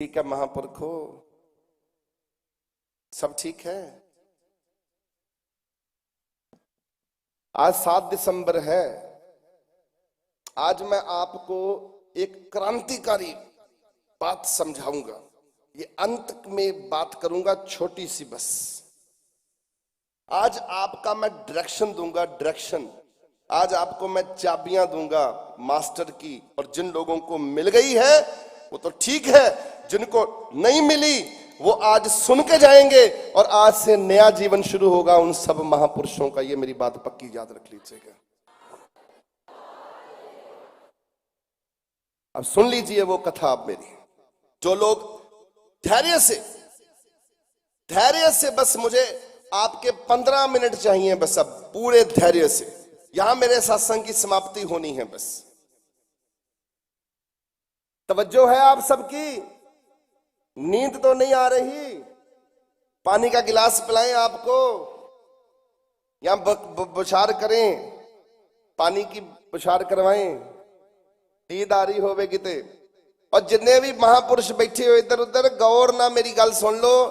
ठीक है महापुरखो, सब ठीक है। आज 7 दिसंबर है। आज मैं आपको एक क्रांतिकारी बात समझाऊंगा। ये अंत में बात करूंगा छोटी सी बस। आज आपका मैं डायरेक्शन दूंगा, डायरेक्शन। आज आपको मैं चाबियां दूंगा मास्टर की, और जिन लोगों को मिल गई है वो तो ठीक है, जिनको नहीं मिली वो आज सुन के जाएंगे और आज से नया जीवन शुरू होगा उन सब महापुरुषों का। ये मेरी बात पक्की याद रख लीजिएगा। अब सुन लीजिए वो कथा आप मेरी। जो लोग धैर्य से बस मुझे आपके 15 मिनट चाहिए, बस अब पूरे धैर्य से। यहां मेरे सत्संग की समाप्ति होनी है। बस तवज्जो है आप सबकी। नींद तो नहीं आ रही? पानी का गिलास पिलाएं आपको, या बुछार करें, पानी की बुछार करवाएं? नींद आ रही होवे किते। और जितने भी महापुरुष बैठे हो इधर उधर, गौर ना मेरी गल सुन लो।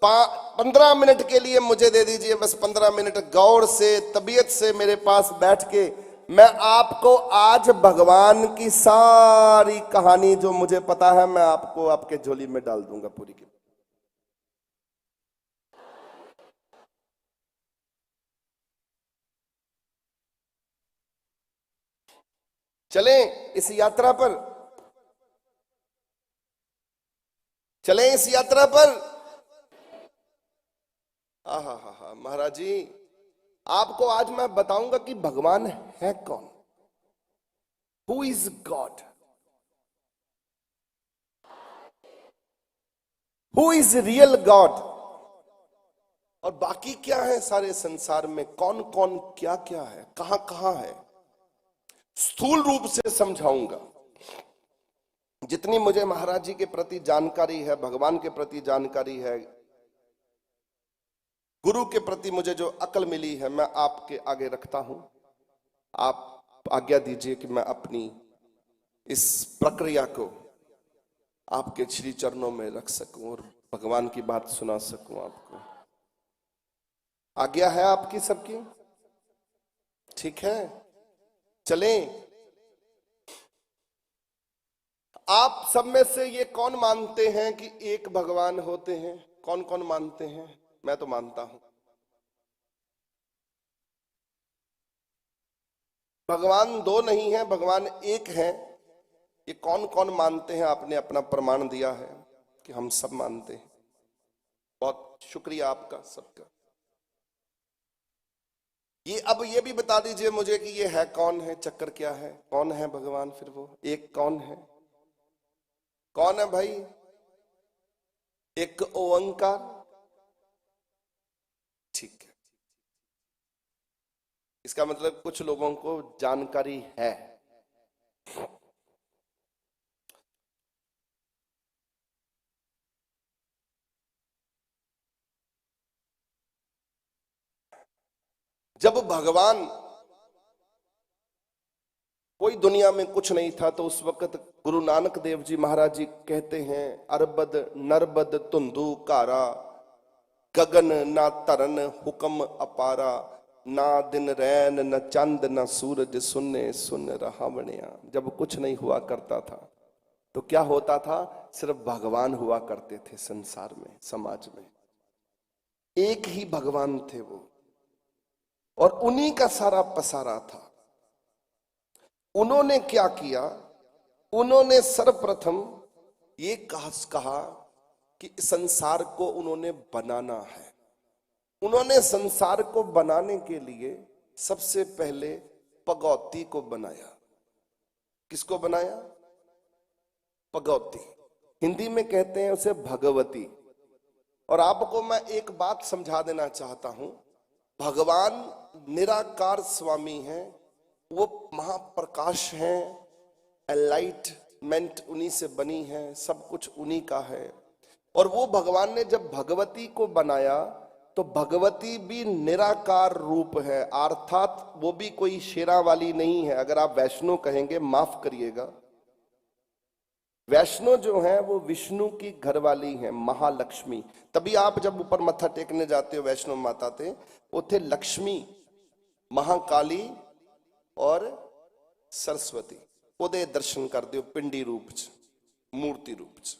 15 मिनट के लिए मुझे दे दीजिए, बस 15 मिनट गौर से, तबीयत से मेरे पास बैठ के मैं आपको आज भगवान की सारी कहानी जो मुझे पता है मैं आपको आपके झोली में डाल दूंगा पूरी की। चलें इस यात्रा पर, चलें इस यात्रा पर। हा महाराज जी, आपको आज मैं बताऊंगा कि भगवान है कौन। Who is God? Who is real God? और बाकी क्या है सारे संसार में, कौन कौन क्या क्या है, कहां कहां है, स्थूल रूप से समझाऊंगा। जितनी मुझे महाराज जी के प्रति जानकारी है, भगवान के प्रति जानकारी है, गुरु के प्रति मुझे जो अकल मिली है, मैं आपके आगे रखता हूं। आप आज्ञा दीजिए कि मैं अपनी इस प्रक्रिया को आपके श्री चरणों में रख सकूं और भगवान की बात सुना सकूं आपको। आज्ञा है आपकी सबकी? ठीक है, चलें। आप सब में से ये कौन मानते हैं कि एक भगवान होते हैं? कौन कौन मानते हैं? मैं तो मानता हूं भगवान दो नहीं है, भगवान एक है। ये कौन कौन मानते हैं? आपने अपना प्रमाण दिया है कि हम सब मानते हैं। बहुत शुक्रिया आपका सबका। ये अब ये भी बता दीजिए मुझे कि ये है कौन है, चक्कर क्या है, कौन है भगवान? फिर वो एक कौन है? कौन है भाई? एक ओंकार। ठीक है, इसका मतलब कुछ लोगों को जानकारी है। जब भगवान, कोई दुनिया में कुछ नहीं था, तो उस वक्त गुरु नानक देव जी महाराज जी कहते हैं, अरबद नरबद धुंधु कारा, गगन ना तरन हुक्म अपारा, ना दिन रैन न चंद न सूरज, सुन्ने सुन रहा बनिया। जब कुछ नहीं हुआ करता था तो क्या होता था? सिर्फ भगवान हुआ करते थे संसार में, समाज में। एक ही भगवान थे वो, और उन्हीं का सारा पसारा था। उन्होंने क्या किया? उन्होंने सर्वप्रथम ये कहा कि संसार को उन्होंने बनाना है। उन्होंने संसार को बनाने के लिए सबसे पहले भगवती को बनाया। किसको बनाया? भगवती। हिंदी में कहते हैं उसे भगवती। और आपको मैं एक बात समझा देना चाहता हूं, भगवान निराकार स्वामी हैं, वो महाप्रकाश हैं, एनलाइटमेंट उन्हीं से बनी है, सब कुछ उन्हीं का है। और वो भगवान ने जब भगवती को बनाया तो भगवती भी निराकार रूप है, अर्थात वो भी कोई शेरा वाली नहीं है। अगर आप वैष्णो कहेंगे, माफ करिएगा, वैष्णो जो है वो विष्णु की घरवाली है, महालक्ष्मी। तभी आप जब ऊपर मत्था टेकने जाते हो वैष्णो माता ते, उथे लक्ष्मी, महाकाली और सरस्वती ओदे दर्शन करते हो पिंडी रूप च, मूर्ति रूप च।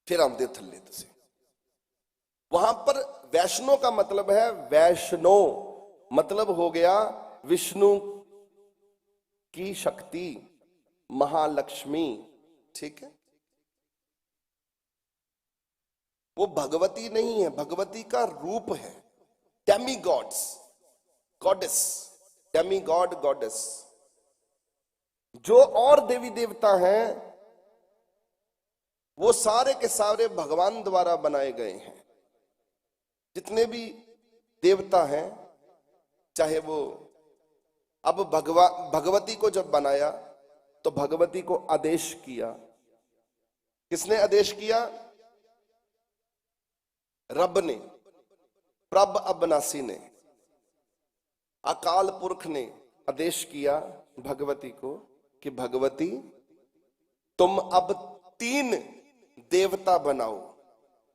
फिर आते हो थल्ले तुसी, वहां पर वैष्णो का मतलब है, वैष्णो मतलब हो गया विष्णु की शक्ति, महालक्ष्मी। ठीक है, वो भगवती नहीं है, भगवती का रूप है। Demi God's, goddess, Demi God, goddess. जो और देवी देवता हैं वो सारे के सारे भगवान द्वारा बनाए गए हैं। जितने भी देवता हैं, चाहे वो, अब भगवती को जब बनाया तो भगवती को आदेश किया, किसने आदेश किया? रब ने, प्रभ अबनासी ने, अकाल पुरख ने आदेश किया भगवती को कि भगवती तुम अब 3 देवता बनाओ।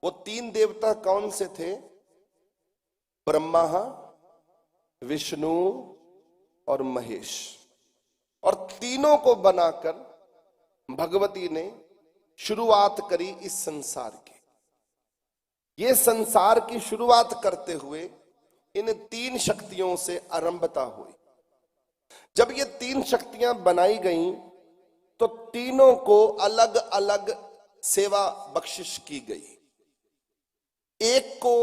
वो 3 देवता कौन से थे? ब्रह्मा, विष्णु और महेश। और तीनों को बनाकर भगवती ने शुरुआत करी इस संसार की। ये संसार की शुरुआत करते हुए इन 3 शक्तियों से आरंभता हुई। जब ये 3 शक्तियां बनाई गईं तो तीनों को अलग अलग सेवा बख्शिश की गई। एक को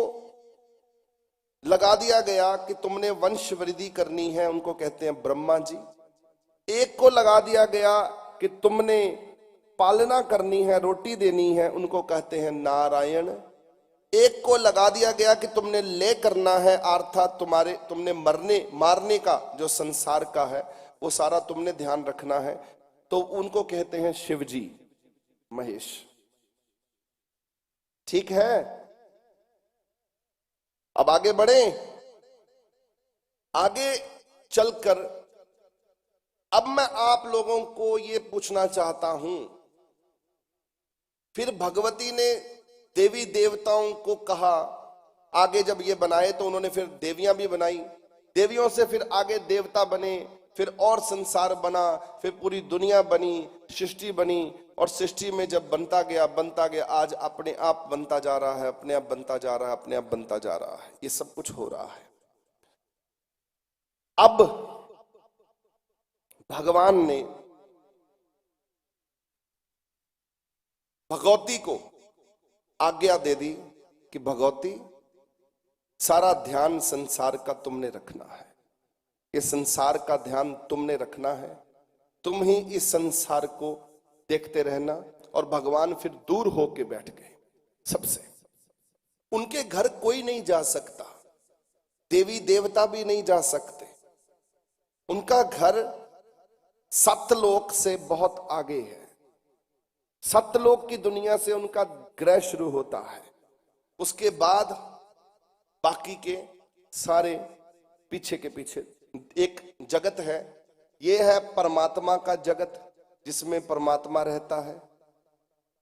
लगा दिया गया कि तुमने वंश वृद्धि करनी है, उनको कहते हैं ब्रह्मा जी। एक को लगा दिया गया कि तुमने पालना करनी है, रोटी देनी है, उनको कहते हैं नारायण। एक को लगा दिया गया कि तुमने ले करना है, अर्थात तुमने मारने का जो संसार का है वो सारा तुमने ध्यान रखना है, तो उनको कहते हैं शिव जी, महेश। ठीक है, अब आगे बढ़े। आगे चलकर अब मैं आप लोगों को ये पूछना चाहता हूं, फिर भगवती ने देवी देवताओं को कहा, आगे जब ये बनाए तो उन्होंने फिर देवियां भी बनाई, देवियों से फिर आगे देवता बने, फिर और संसार बना, फिर पूरी दुनिया बनी, सृष्टि बनी। और सृष्टि में जब बनता गया, आज अपने आप बनता जा रहा है, अपने आप बनता जा रहा है, अपने आप बनता जा रहा है। ये सब कुछ हो रहा है। अब भगवान ने भगवती को आज्ञा दे दी कि भगवती सारा ध्यान संसार का तुमने रखना है, ये संसार का ध्यान तुमने रखना है, तुम ही इस संसार को देखते रहना। और भगवान फिर दूर होके बैठ गए सबसे। उनके घर कोई नहीं जा सकता, देवी देवता भी नहीं जा सकते। उनका घर सतलोक से बहुत आगे है। सतलोक की दुनिया से उनका ग्रह शुरू होता है, उसके बाद बाकी के सारे पीछे के पीछे एक जगत है। ये है परमात्मा का जगत, जिसमें परमात्मा रहता है।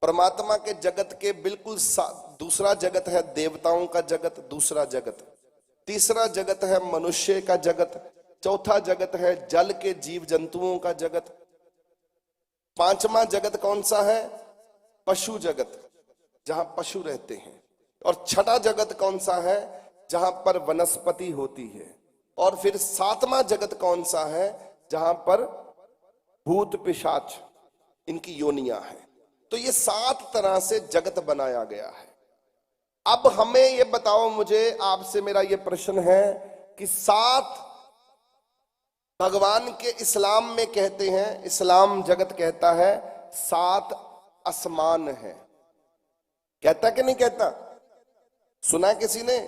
परमात्मा के जगत के बिल्कुल दूसरा जगत है देवताओं का जगत, दूसरा जगत। तीसरा जगत है मनुष्य का जगत। चौथा जगत है जल के जीव जंतुओं का जगत। पांचवा जगत कौन सा है? पशु जगत, जहां पशु रहते हैं। और छठा जगत कौन सा है? जहां पर वनस्पति होती है। और फिर सातवां जगत कौन सा है? जहां पर भूत पिशाच इनकी योनियां हैं। तो ये 7 तरह से जगत बनाया गया है। अब हमें ये बताओ, मुझे आपसे मेरा ये प्रश्न है कि 7 भगवान के इस्लाम में कहते हैं, इस्लाम जगत कहता है 7 आसमान है। कहता कि नहीं कहता? सुना किसी ने?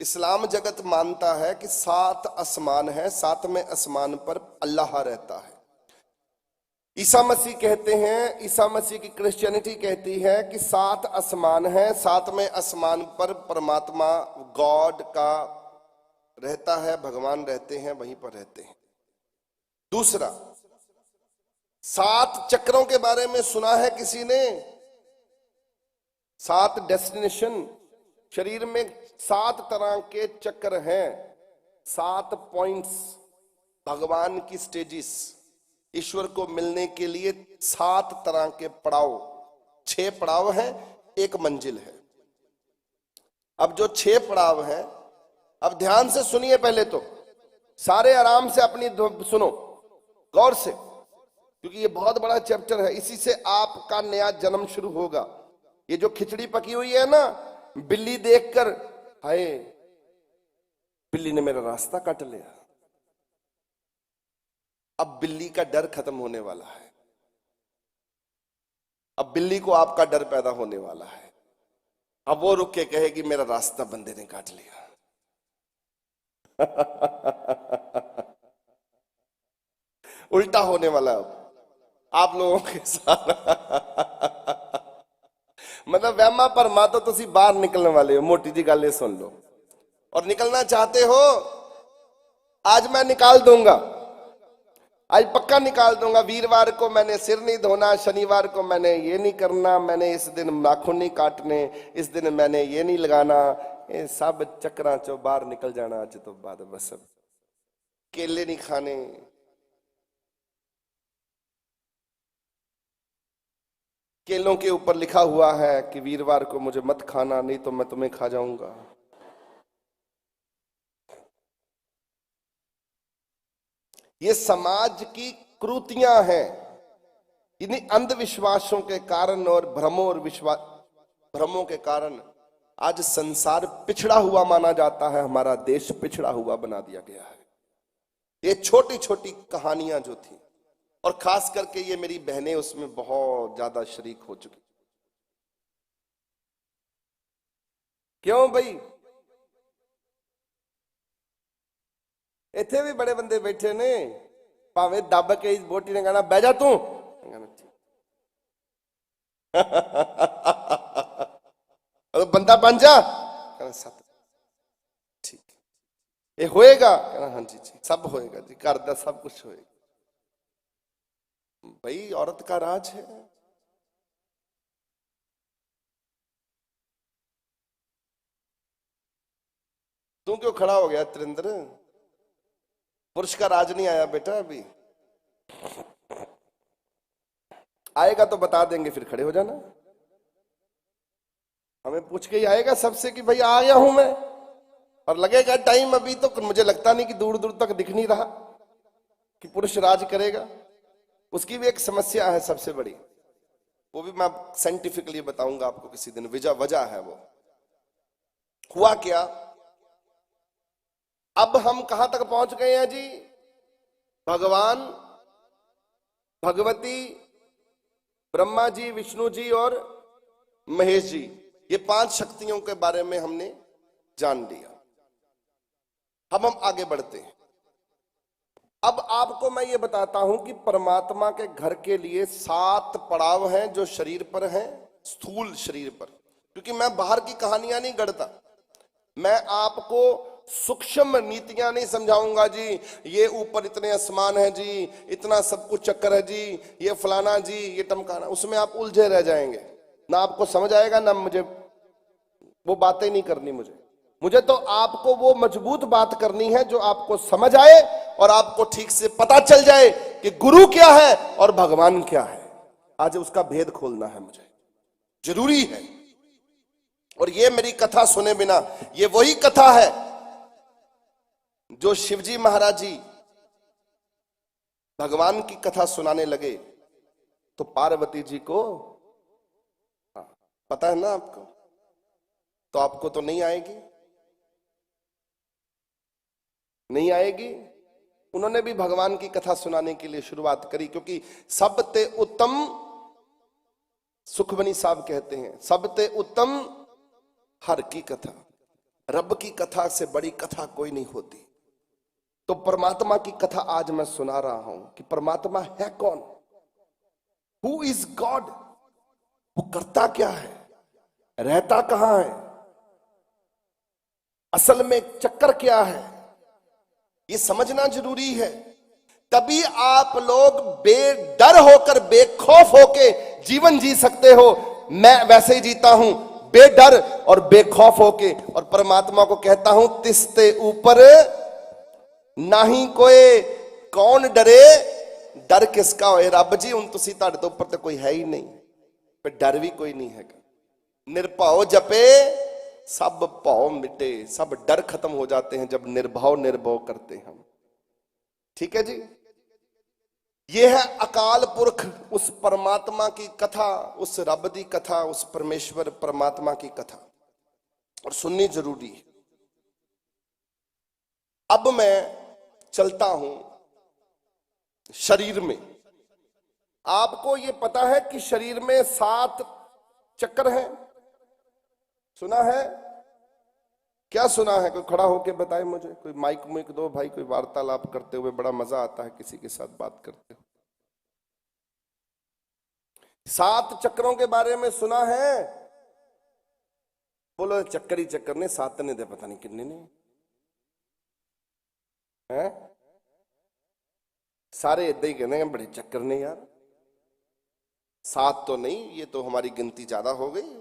इस्लाम जगत मानता है कि 7 आसमान है, 7वें आसमान पर अल्लाह रहता है। ईसा मसीह कहते हैं, ईसा मसीह की क्रिश्चियनिटी कहती है कि 7 आसमान है, 7वें आसमान पर परमात्मा गॉड का रहता है, भगवान रहते हैं, वहीं पर रहते हैं। दूसरा, 7 चक्रों के बारे में सुना है किसी ने? 7 डेस्टिनेशन। शरीर में 7 तरह के चक्र हैं, 7 पॉइंट्स, भगवान की स्टेजिस। ईश्वर को मिलने के लिए 7 तरह के पड़ाव, 6 पड़ाव हैं, 1 मंजिल है। अब जो 6 पड़ाव हैं, अब ध्यान से सुनिए। पहले तो सारे आराम से अपनी सुनो, गौर से, क्योंकि ये बहुत बड़ा चैप्टर है। इसी से आपका नया जन्म शुरू होगा। ये जो खिचड़ी पकी हुई है ना, बिल्ली देखकर, हाय बिल्ली ने मेरा रास्ता काट लिया, अब बिल्ली का डर खत्म होने वाला है। अब बिल्ली को आपका डर पैदा होने वाला है। अब वो रुक के कहेगी मेरा रास्ता बंदे ने काट लिया। उल्टा होने वाला है अब आप लोगों के साथ। मतलब वहमा परमा तो तुसी बाहर निकलने वाले हो। मोटी जी गल सुन लो, और निकलना चाहते हो, आज मैं निकाल दूंगा, आज पक्का निकाल दूंगा। वीरवार को मैंने सिर नहीं धोना, शनिवार को मैंने ये नहीं करना, मैंने इस दिन नाखून नहीं काटने, इस दिन मैंने ये नहीं लगाना। ये सब चक्रां चो बाहर निकल जाना आज तो बाद। बस केले नहीं खाने, केलों के ऊपर लिखा हुआ है कि वीरवार को मुझे मत खाना, नहीं तो मैं तुम्हें खा जाऊंगा। ये समाज की क्रूतियां हैं। इन्हीं अंधविश्वासों के कारण और भ्रमों के कारण आज संसार पिछड़ा हुआ माना जाता है। हमारा देश पिछड़ा हुआ बना दिया गया है। ये छोटी छोटी कहानियां जो थी, और खास करके ये मेरी बहनें उसमें बहुत ज्यादा शरीक हो चुकी। क्यों भाई? इथे भी बड़े बंदे बैठे ने, भावे दब के इस बोटी ने कहना बह जा तू, बंदा बन जा, कहना सत ठीक, ये होएगा, कहना हाँ जी जी सब होएगा जी, घर का सब कुछ होएगा। भाई औरत का राज है। तू क्यों खड़ा हो गया त्रिंद्र? पुरुष का राज नहीं आया बेटा अभी, आएगा तो बता देंगे, फिर खड़े हो जाना। हमें पूछ के ही आएगा सबसे कि भाई आ गया हूं मैं, और लगेगा टाइम। अभी तो मुझे लगता नहीं कि दूर दूर तक दिख नहीं रहा कि पुरुष राज करेगा। उसकी भी एक समस्या है सबसे बड़ी, वो भी मैं साइंटिफिकली बताऊंगा आपको किसी दिन। वजह है वो। हुआ क्या, अब हम कहां तक पहुंच गए हैं जी? भगवान, भगवती, ब्रह्मा जी, विष्णु जी और महेश जी, ये 5 शक्तियों के बारे में हमने जान लिया। अब हम आगे बढ़ते हैं। अब आपको मैं ये बताता हूं कि परमात्मा के घर के लिए 7 पड़ाव हैं जो शरीर पर हैं, स्थूल शरीर पर। क्योंकि मैं बाहर की कहानियां नहीं गढ़ता, मैं आपको सूक्ष्म नीतियां नहीं समझाऊंगा जी। ये ऊपर इतने आसमान है जी, इतना सब कुछ चक्कर है जी, ये फलाना जी, ये टमकाना, उसमें आप उलझे रह जाएंगे, ना आपको समझ आएगा, ना मुझे वो बातें नहीं करनी। मुझे तो आपको वो मजबूत बात करनी है जो आपको समझ आए और आपको ठीक से पता चल जाए कि गुरु क्या है और भगवान क्या है। आज उसका भेद खोलना है मुझे, जरूरी है। और ये मेरी कथा सुने बिना, ये वही कथा है जो शिवजी महाराज जी भगवान की कथा सुनाने लगे तो पार्वती जी को, पता है ना आपको, तो आपको तो नहीं आएगी, नहीं आएगी। उन्होंने भी भगवान की कथा सुनाने के लिए शुरुआत करी, क्योंकि सबते उत्तम, सुखमनी साहब कहते हैं, सबते उत्तम हर की कथा, रब की कथा से बड़ी कथा कोई नहीं होती। तो परमात्मा की कथा आज मैं सुना रहा हूं कि परमात्मा है कौन, हु इज गॉड, वो करता क्या है, रहता कहां है, असल में चक्कर क्या है, ये समझना जरूरी है। तभी आप लोग बेडर होकर बेखौफ होके जीवन जी सकते हो। मैं वैसे ही जीता हूं, बेडर और बेखौफ होके, और परमात्मा को कहता हूं तिसते ऊपर नहीं कोई, कौन डरे, डर किसका होए। रब जी हुण तुसी तुहाडे तो ऊपर तो कोई है ही नहीं, पे डर भी कोई नहीं है। निर्भव जपे सब भव मिटे, सब डर खत्म हो जाते हैं जब निर्भव निर्भव करते हैं हम। ठीक है जी, ये है अकाल पुरख, उस परमात्मा की कथा, उस रब की कथा, उस परमेश्वर परमात्मा की कथा, और सुननी जरूरी है। अब मैं चलता हूं शरीर में। आपको ये पता है कि शरीर में 7 चक्र हैं? सुना है? क्या सुना है? कोई खड़ा होके बताए मुझे, कोई माइक मुइक दो भाई, कोई वार्तालाप करते हुए बड़ा मजा आता है किसी के साथ बात करते हुए। 7 चक्रों के बारे में सुना है? बोलो चक्कर ही चक्कर ने, 7 ने दे पता नहीं कितने ने हैं। सारे इदा ही कहने हैं बड़े चक्कर ने यार। 7 तो नहीं, ये तो हमारी गिनती ज्यादा हो गई।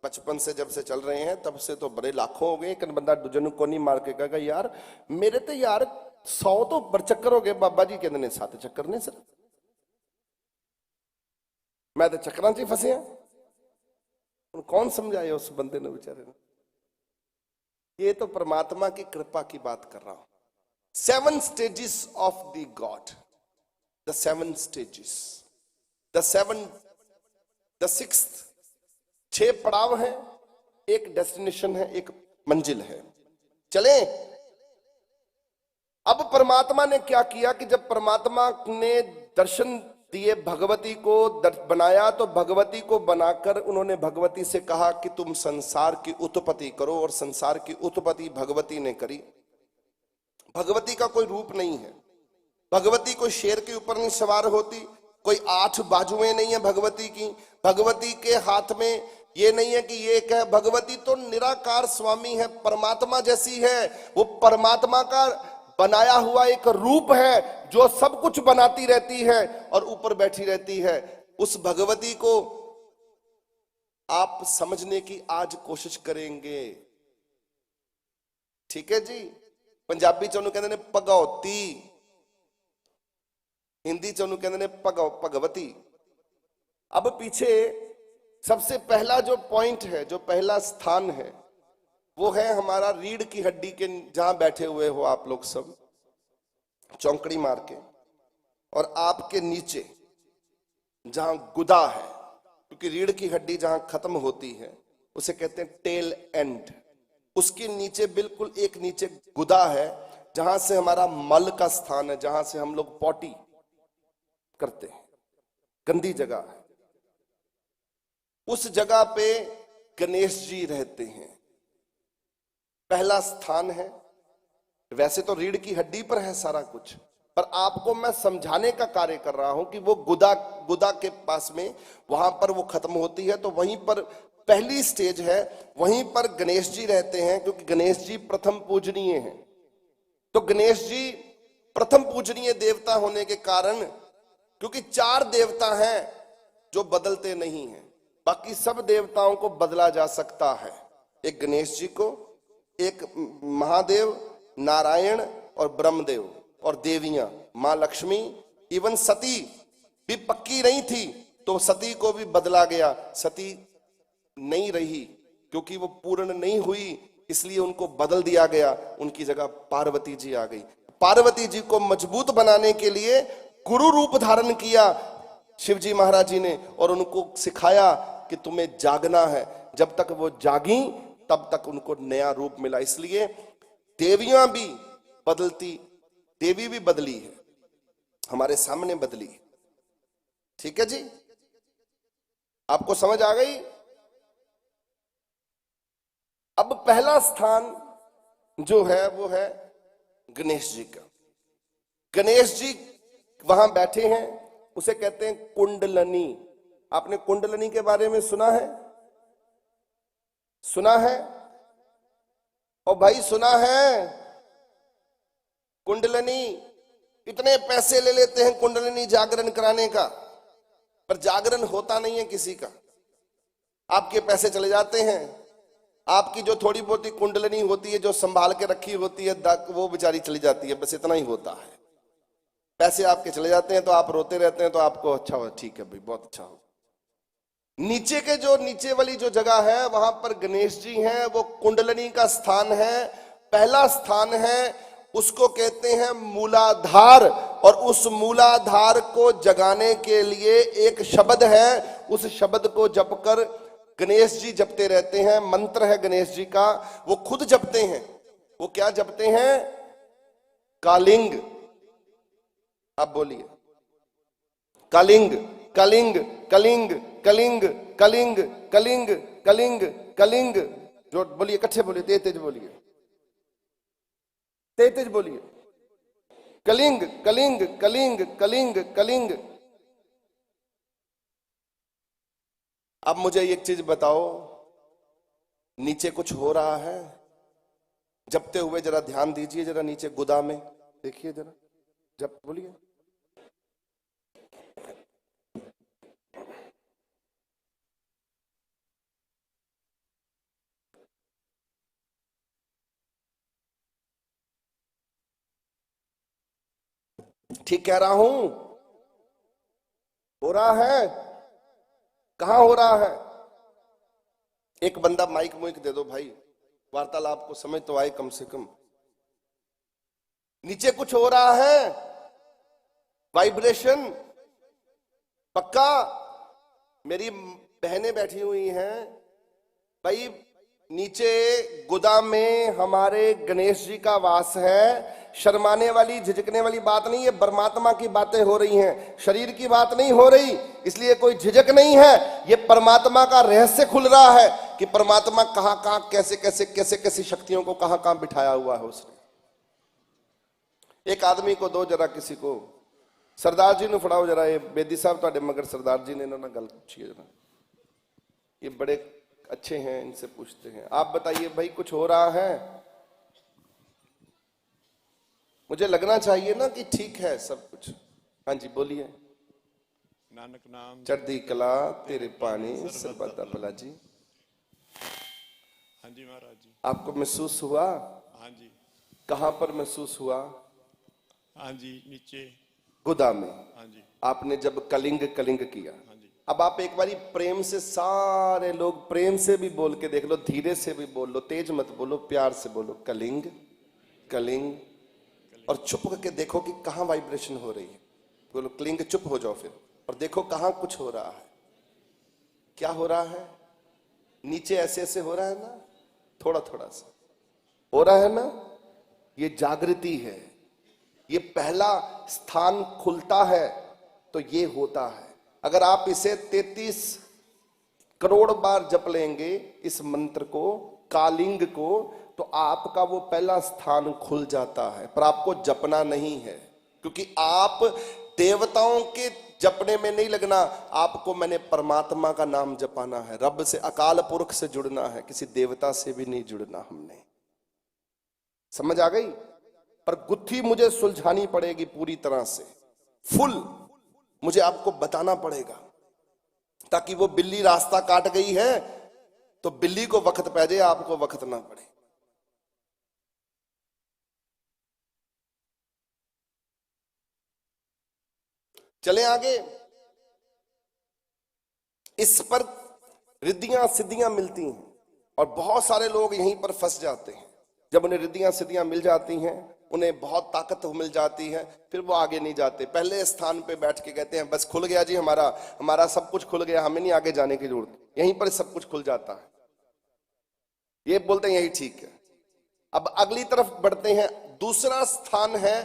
बचपन से जब से चल रहे हैं तब से तो बड़े लाखों हो गए। एक बंदा दूजे को नहीं मार के कहेगा यार मेरे तो यार 100 तो ऊपर चक्कर हो गए। बाबा जी कहते ने 7 चक्कर ने सर, मैं तो चक्कर च फसे हैं। कौन समझाए उस बंदे ने बेचारे ने? ये तो परमात्मा की कृपा की बात कर रहा हूं। 7 stages of the God, the 7 stages, the 6th, 6 पड़ाव है, एक डेस्टिनेशन है, एक मंजिल है। चलें। अब परमात्मा ने क्या किया कि जब परमात्मा ने दर्शन दिए, भगवती को बनाया, तो भगवती को बनाकर उन्होंने भगवती से कहा कि तुम संसार की उत्पत्ति करो, और संसार की उत्पत्ति भगवती ने करी। भगवती का कोई रूप नहीं है, भगवती कोई शेर के ऊपर नहीं सवार होती, कोई 8 बाजुएं नहीं है भगवती की। भगवती के हाथ में ये नहीं है कि ये क्या है, भगवती तो निराकार स्वामी है, परमात्मा जैसी है। वो परमात्मा का बनाया हुआ एक रूप है जो सब कुछ बनाती रहती है और ऊपर बैठी रहती है। उस भगवती को आप समझने की आज कोशिश करेंगे। ठीक है जी। पंजाबी च कहते ने भगवती, हिंदी च कहते ने भगवती। अब पीछे सबसे पहला जो पॉइंट है, जो पहला स्थान है, वो है हमारा रीढ़ की हड्डी के जहां बैठे हुए हो आप लोग सब चौंकड़ी मार के, और आपके नीचे जहां गुदा है, क्योंकि रीढ़ की हड्डी जहां खत्म होती है उसे कहते हैं टेल एंड। उसके नीचे बिल्कुल एक नीचे गुदा है जहां से हमारा मल का स्थान है, जहां से हम लोग पॉटी करते हैं, गंदी जगह है। उस जगह पे गणेश जी रहते हैं, पहला स्थान है। वैसे तो रीढ़ की हड्डी पर है सारा कुछ, पर आपको मैं समझाने का कार्य कर रहा हूं कि वो गुदा के पास में, वहां पर वो खत्म होती है, तो वहीं पर पहली स्टेज है, वहीं पर गणेश जी रहते हैं, क्योंकि गणेश जी प्रथम पूजनीय हैं। तो गणेश जी प्रथम पूजनीय देवता होने के कारण, क्योंकि 4 देवता हैं जो बदलते नहीं हैं, बाकी सब देवताओं को बदला जा सकता है। एक गणेश जी को, एक महादेव, नारायण और ब्रह्मदेव, और देवियां, मां लक्ष्मी, इवन सती भी पक्की नहीं थी तो सती को भी बदला गया। सती नहीं रही क्योंकि वो पूर्ण नहीं हुई, इसलिए उनको बदल दिया गया, उनकी जगह पार्वती जी आ गई। पार्वती जी को मजबूत बनाने के लिए गुरु रूप धारण किया शिवजी महाराज जी ने, और उनको सिखाया कि तुम्हें जागना है। जब तक वो जागी तब तक उनको नया रूप मिला। इसलिए देवियां भी बदलती, देवी भी बदली है, हमारे सामने बदली। ठीक है जी, आपको समझ आ गई? अब पहला स्थान जो है वो है गणेश जी का। गणेश जी वहां बैठे हैं, उसे कहते हैं कुंडलनी। आपने कुंडलनी के बारे में सुना है? सुना है? और भाई सुना है? कुंडलनी इतने पैसे ले लेते हैं कुंडलिनी जागरण कराने का, पर जागरण होता नहीं है किसी का। आपके पैसे चले जाते हैं, आपकी जो थोड़ी बहुत कुंडलिनी होती है जो संभाल के रखी होती है वो बेचारी चली जाती है, बस इतना ही होता है। पैसे आपके चले जाते हैं तो आप रोते रहते हैं, तो आपको अच्छा हो, ठीक है भाई बहुत अच्छा हो। नीचे के जो नीचे वाली जो जगह है वहां पर गणेश जी हैं, वो कुंडलिनी का स्थान है, पहला स्थान है, उसको कहते हैं मूलाधार। और उस मूलाधार को जगाने के लिए एक शब्द है, उस शब्द को जपकर गणेश जी जपते रहते हैं। मंत्र है गणेश जी का, वो खुद जपते हैं। वो क्या जपते हैं? कालिंग। आप बोलिए कलिंग कलिंग कलिंग कलिंग कलिंग कलिंग कलिंग कलिंग। जो बोलिए इकट्ठे बोलिए, तेज तेज बोलिए, तेज तेज बोलिए। कलिंग कलिंग कलिंग कलिंग कलिंग। अब मुझे एक चीज बताओ, नीचे कुछ हो रहा है? जपते हुए जरा ध्यान दीजिए, जरा नीचे गुदा में देखिए जरा, जब बोलिए। ठीक कह रहा हूं? हो रहा है? कहां हो रहा है? एक बंदा माइक मुइक दे दो भाई, वार्तालाप को समझ तो आए कम से कम। नीचे कुछ हो रहा है, वाइब्रेशन पक्का। मेरी बहनें बैठी हुई हैं भाई, नीचे गुदा में हमारे गणेश जी का वास है। शर्माने वाली झिझकने वाली बात नहीं है, परमात्मा की बातें हो रही हैं, शरीर की बात नहीं हो रही, इसलिए कोई झिझक नहीं है। ये परमात्मा का रहस्य खुल रहा है कि परमात्मा कहां कहां कैसे कैसे कैसे कैसी शक्तियों को कहां कहां बिठाया हुआ है उसने। एक आदमी को दो जरा, किसी को सरदार जी ने फड़ाओ जरा, ये बेदी साहब ਤੁਹਾਡੇ मगर सरदार जी ने इन्होंने गल पूछी है जरा, ये बड़े अच्छे हैं, इनसे पूछते हैं। आप बताइए भाई, कुछ हो रहा है? मुझे लगना चाहिए ना कि ठीक है सब कुछ। हाँ जी बोलिए। नानक नाम चढ़दी कला तेरे पानी सरबत भला जी। हाँ जी महाराज जी। आपको महसूस हुआ? हाँ जी। कहां पर महसूस हुआ? हाँ जी नीचे गुदा में। हाँ जी। आपने जब कलिंग कलिंग किया, हाँ जी। अब आप एक बारी प्रेम से, सारे लोग प्रेम से भी बोल के देख लो, धीरे से भी बोल लो, तेज मत बोलो, प्यार से बोलो, कलिंग कलिंग। और चुप करके देखो कि कहां वाइब्रेशन हो रही है। बोलो क्लिंग, चुप हो जाओ फिर और देखो कहां कुछ हो रहा है। क्या हो रहा है? नीचे ऐसे ऐसे हो रहा है ना, थोड़ा थोड़ा सा हो रहा है ना। ये जागृति है, ये पहला स्थान खुलता है तो ये होता है। अगर आप इसे 33 करोड़ बार जप लेंगे इस मंत्र को, कालिंग को, तो आपका वो पहला स्थान खुल जाता है। पर आपको जपना नहीं है, क्योंकि आप देवताओं के जपने में नहीं लगना, आपको मैंने परमात्मा का नाम जपाना है, रब से, अकाल पुरख से जुड़ना है, किसी देवता से भी नहीं जुड़ना हमने। समझ आ गई? पर गुत्थी मुझे सुलझानी पड़ेगी पूरी तरह से, फुल मुझे आपको बताना पड़ेगा, ताकि वो बिल्ली रास्ता काट गई है तो बिल्ली को वक्त पै जाए, आपको वक्त ना पड़े। चले आगे। इस पर रिद्धियां सिद्धियां मिलती हैं और बहुत सारे लोग यहीं पर फंस जाते हैं। जब उन्हें रिद्धियां सिद्धियां मिल जाती हैं, उन्हें बहुत ताकत मिल जाती है, फिर वो आगे नहीं जाते। पहले स्थान पे बैठ के कहते हैं बस खुल गया जी, हमारा हमारा सब कुछ खुल गया, हमें नहीं आगे जाने की जरूरत, यहीं पर सब कुछ खुल जाता है। ये बोलते हैं यही ठीक है। अब अगली तरफ बढ़ते हैं। दूसरा स्थान है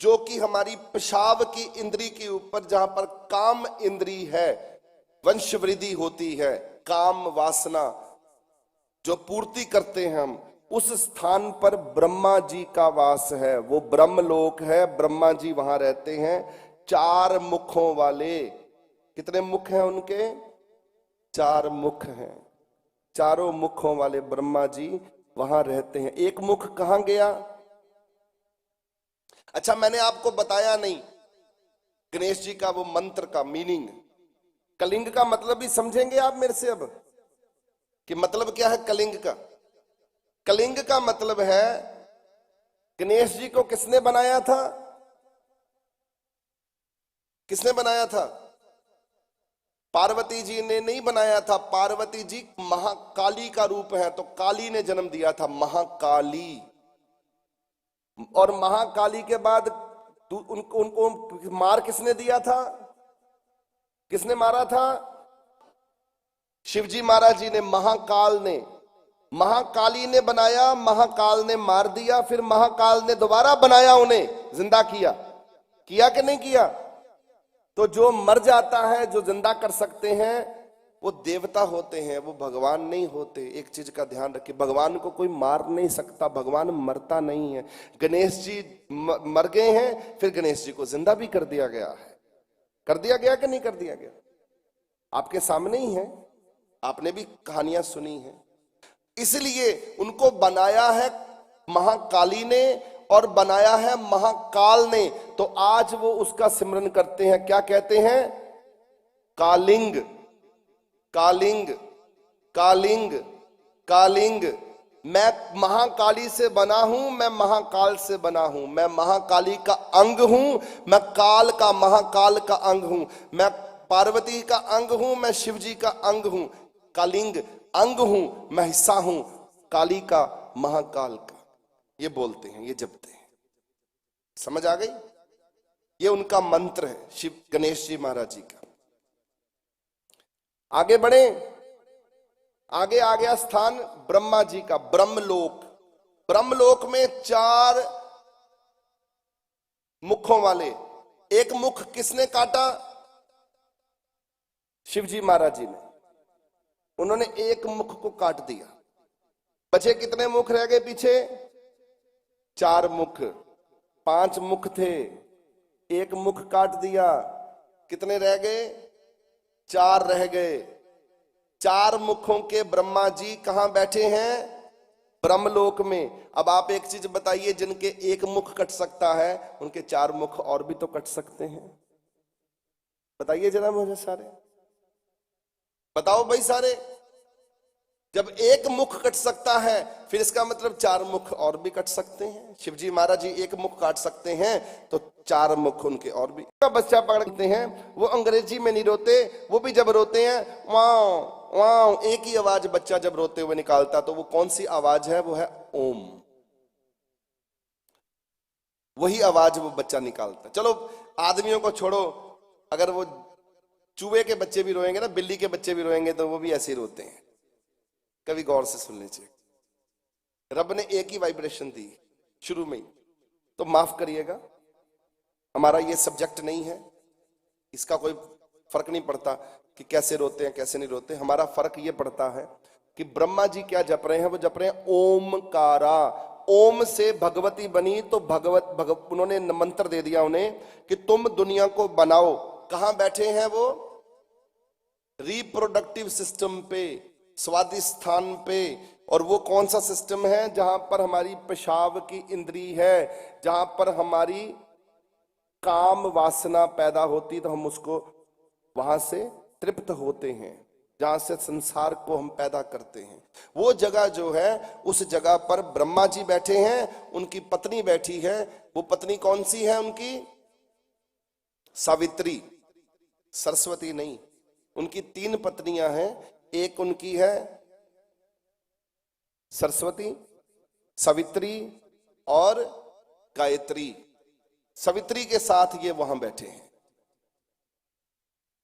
जो कि हमारी पेशाब की इंद्री के ऊपर, जहां पर काम इंद्री है, वंश वृद्धि होती है, काम वासना जो पूर्ति करते हैं हम, उस स्थान पर ब्रह्मा जी का वास है। वो ब्रह्मलोक है, ब्रह्मा जी वहां रहते हैं, 4 मुखों वाले। कितने मुख हैं उनके? 4 मुख हैं। चारों मुखों वाले ब्रह्मा जी वहां रहते हैं। एक मुख कहां गया? अच्छा, मैंने आपको बताया नहीं गणेश जी का वो मंत्र का मीनिंग। कलिंग का मतलब भी समझेंगे आप मेरे से अब कि मतलब क्या है कलिंग का? कलिंग का मतलब है गणेश जी को किसने बनाया था? किसने बनाया था? पार्वती जी ने नहीं बनाया था। पार्वती जी महाकाली का रूप है, तो काली ने जन्म दिया था, महाकाली। और महाकाली के बाद उनको उनको मार किसने दिया था? किसने मारा था? शिवजी महाराज जी ने, महाकाल ने। महाकाली ने बनाया, महाकाल ने मार दिया, फिर महाकाल ने दोबारा बनाया, उन्हें जिंदा किया। किया कि नहीं किया? तो जो मर जाता है, जो जिंदा कर सकते हैं, वो देवता होते हैं, वो भगवान नहीं होते। एक चीज का ध्यान रखिए, भगवान को कोई मार नहीं सकता, भगवान मरता नहीं है। गणेश जी मर गए हैं, फिर गणेश जी को जिंदा भी कर दिया गया है। कर दिया गया कि नहीं कर दिया गया? आपके सामने ही है, आपने भी कहानियां सुनी हैं। इसलिए उनको बनाया है महाकाली ने और बनाया है महाकाल ने, तो आज वो उसका सिमरन करते हैं। क्या कहते हैं? कालिंग, कालिंग, कालिंग, कालिंग। मैं महाकाली से बना हूं, मैं महाकाल से बना हूं, मैं महाकाली का अंग हूं, मैं काल का, महाकाल का अंग हूं, मैं पार्वती का अंग हूं, मैं शिवजी का अंग हूं। कालिंग अंग हूं, मैं हिस्सा हूं काली का, महाकाल का। ये बोलते हैं, ये जपते हैं। समझ आ गई? ये उनका मंत्र है, शिव गणेश जी महाराज जी का। आगे बढ़े, आगे आ गया स्थान ब्रह्मा जी का, ब्रह्मलोक। ब्रह्मलोक में 4 मुखों वाले, एक मुख किसने काटा? शिवजी महाराज जी ने। उन्होंने एक मुख को काट दिया। बचे कितने मुख रह गए पीछे? 4 मुख। 5 मुख थे, एक मुख काट दिया, कितने रह गए? 4 रह गए। 4 मुखों के ब्रह्मा जी कहां बैठे हैं? ब्रह्मलोक में। अब आप एक चीज बताइए, जिनके एक मुख कट सकता है, उनके 4 मुख और भी तो कट सकते हैं। बताइए जरा मुझे सारे, बताओ भाई सारे। जब एक मुख कट सकता है, फिर इसका मतलब 4 मुख और भी कट सकते हैं। शिवजी महाराज जी एक मुख काट सकते हैं, तो 4 मुख उनके और भी। बच्चा पकड़ते हैं, वो अंग्रेजी में नहीं रोते, वो भी जब रोते हैं वाओ वाओ, एक ही आवाज बच्चा जब रोते हुए निकालता, तो वो कौन सी आवाज है? वो है ओम। वही आवाज वो बच्चा निकालता। चलो आदमियों को छोड़ो, अगर वो चूहे के बच्चे भी रोएंगे ना, बिल्ली के बच्चे भी रोएंगे, तो वो भी ऐसे ही रोते हैं। कभी गौर से सुन लीजिए, रब ने एक ही वाइब्रेशन दी शुरू में ही, तो माफ करिएगा, हमारा ये सब्जेक्ट नहीं है, इसका कोई फर्क नहीं पड़ता कि कैसे रोते हैं कैसे नहीं रोते। हमारा फर्क ये पड़ता है कि ब्रह्मा जी क्या जप रहे हैं? वो जप रहे हैं ओमकारा। ओम से भगवती बनी, तो उन्होंने मंत्र दे दिया उन्हें कि तुम दुनिया को बनाओ। कहां बैठे हैं वो? रिप्रोडक्टिव सिस्टम पे, स्वादिष्ठान पे। और वो कौन सा सिस्टम है? जहां पर हमारी पेशाब की इंद्री है, जहां पर हमारी काम वासना पैदा होती, तो हम उसको वहां से तृप्त होते हैं, जहां से संसार को हम पैदा करते हैं। वो जगह जो है, उस जगह पर ब्रह्मा जी बैठे हैं, उनकी पत्नी बैठी है। वो पत्नी कौन सी है उनकी? सावित्री, सरस्वती नहीं। उनकी 3 पत्नियां हैं। एक उनकी है सरस्वती, सावित्री और गायत्री। सावित्री के साथ ये वहां बैठे हैं,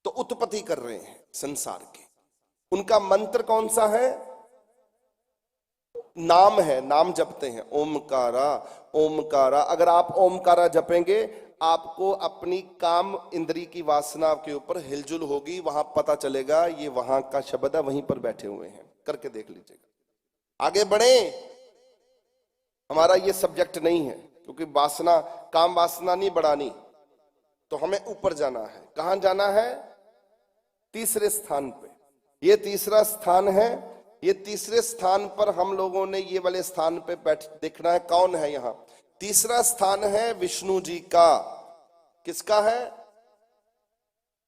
तो उत्पत्ति कर रहे हैं संसार की। उनका मंत्र कौन सा है? नाम है, नाम जपते हैं ओमकारा, ओमकारा। अगर आप ओमकारा जपेंगे, आपको अपनी काम इंद्री की वासना के ऊपर हिलजुल होगी, वहां पता चलेगा ये वहां का शब्द है, वहीं पर बैठे हुए हैं। करके देख लीजिएगा। आगे बढ़े, हमारा ये सब्जेक्ट नहीं है, क्योंकि वासना, काम वासना नहीं बढ़ानी, तो हमें ऊपर जाना है। कहां जाना है? तीसरे स्थान पे। ये तीसरा स्थान है। ये तीसरे स्थान पर हम लोगों ने ये वाले स्थान पे बैठ देखना है कौन है यहाँ। तीसरा स्थान है विष्णु जी का। किसका है?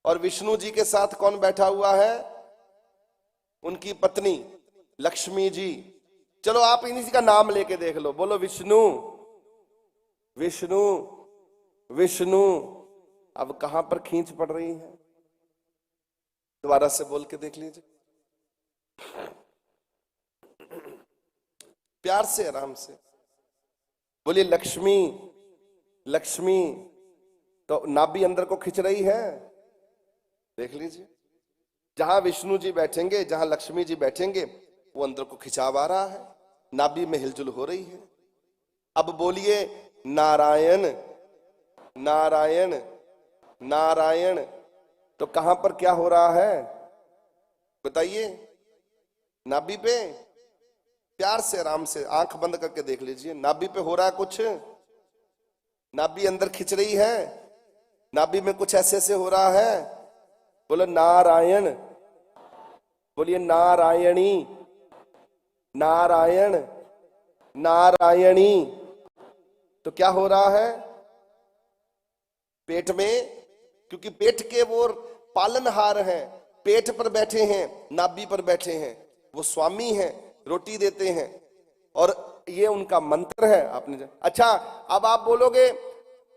और विष्णु जी के साथ कौन बैठा हुआ है? उनकी पत्नी लक्ष्मी जी। चलो आप इन्हीं का नाम लेके देख लो, बोलो विष्णु विष्णु विष्णु। अब कहां पर खींच पड़ रही है? दोबारा से बोल के देख लीजिए, प्यार से, आराम से बोलिए, लक्ष्मी लक्ष्मी। तो नाभि अंदर को खिंच रही है, देख लीजिए। जहां विष्णु जी बैठेंगे, जहां लक्ष्मी जी बैठेंगे, वो अंदर को खिंचाव आ रहा है, नाभि में हिलजुल हो रही है। अब बोलिए नारायण नारायण नारायण। तो कहां पर क्या हो रहा है बताइए? नाभि पे। प्यार से, आराम से, आंख बंद करके देख लीजिए, नाभि पे हो रहा है कुछ। नाभि अंदर खिंच रही है, नाभि में कुछ ऐसे ऐसे हो रहा है। बोलो नारायण, बोलिए नारायणी नारायण नारायणी। तो क्या हो रहा है पेट में? क्योंकि पेट के वो पालनहार हैं, पेट पर बैठे हैं, नाभि पर बैठे हैं, वो स्वामी हैं, रोटी देते हैं, और ये उनका मंत्र है। आपने अच्छा, अब आप बोलोगे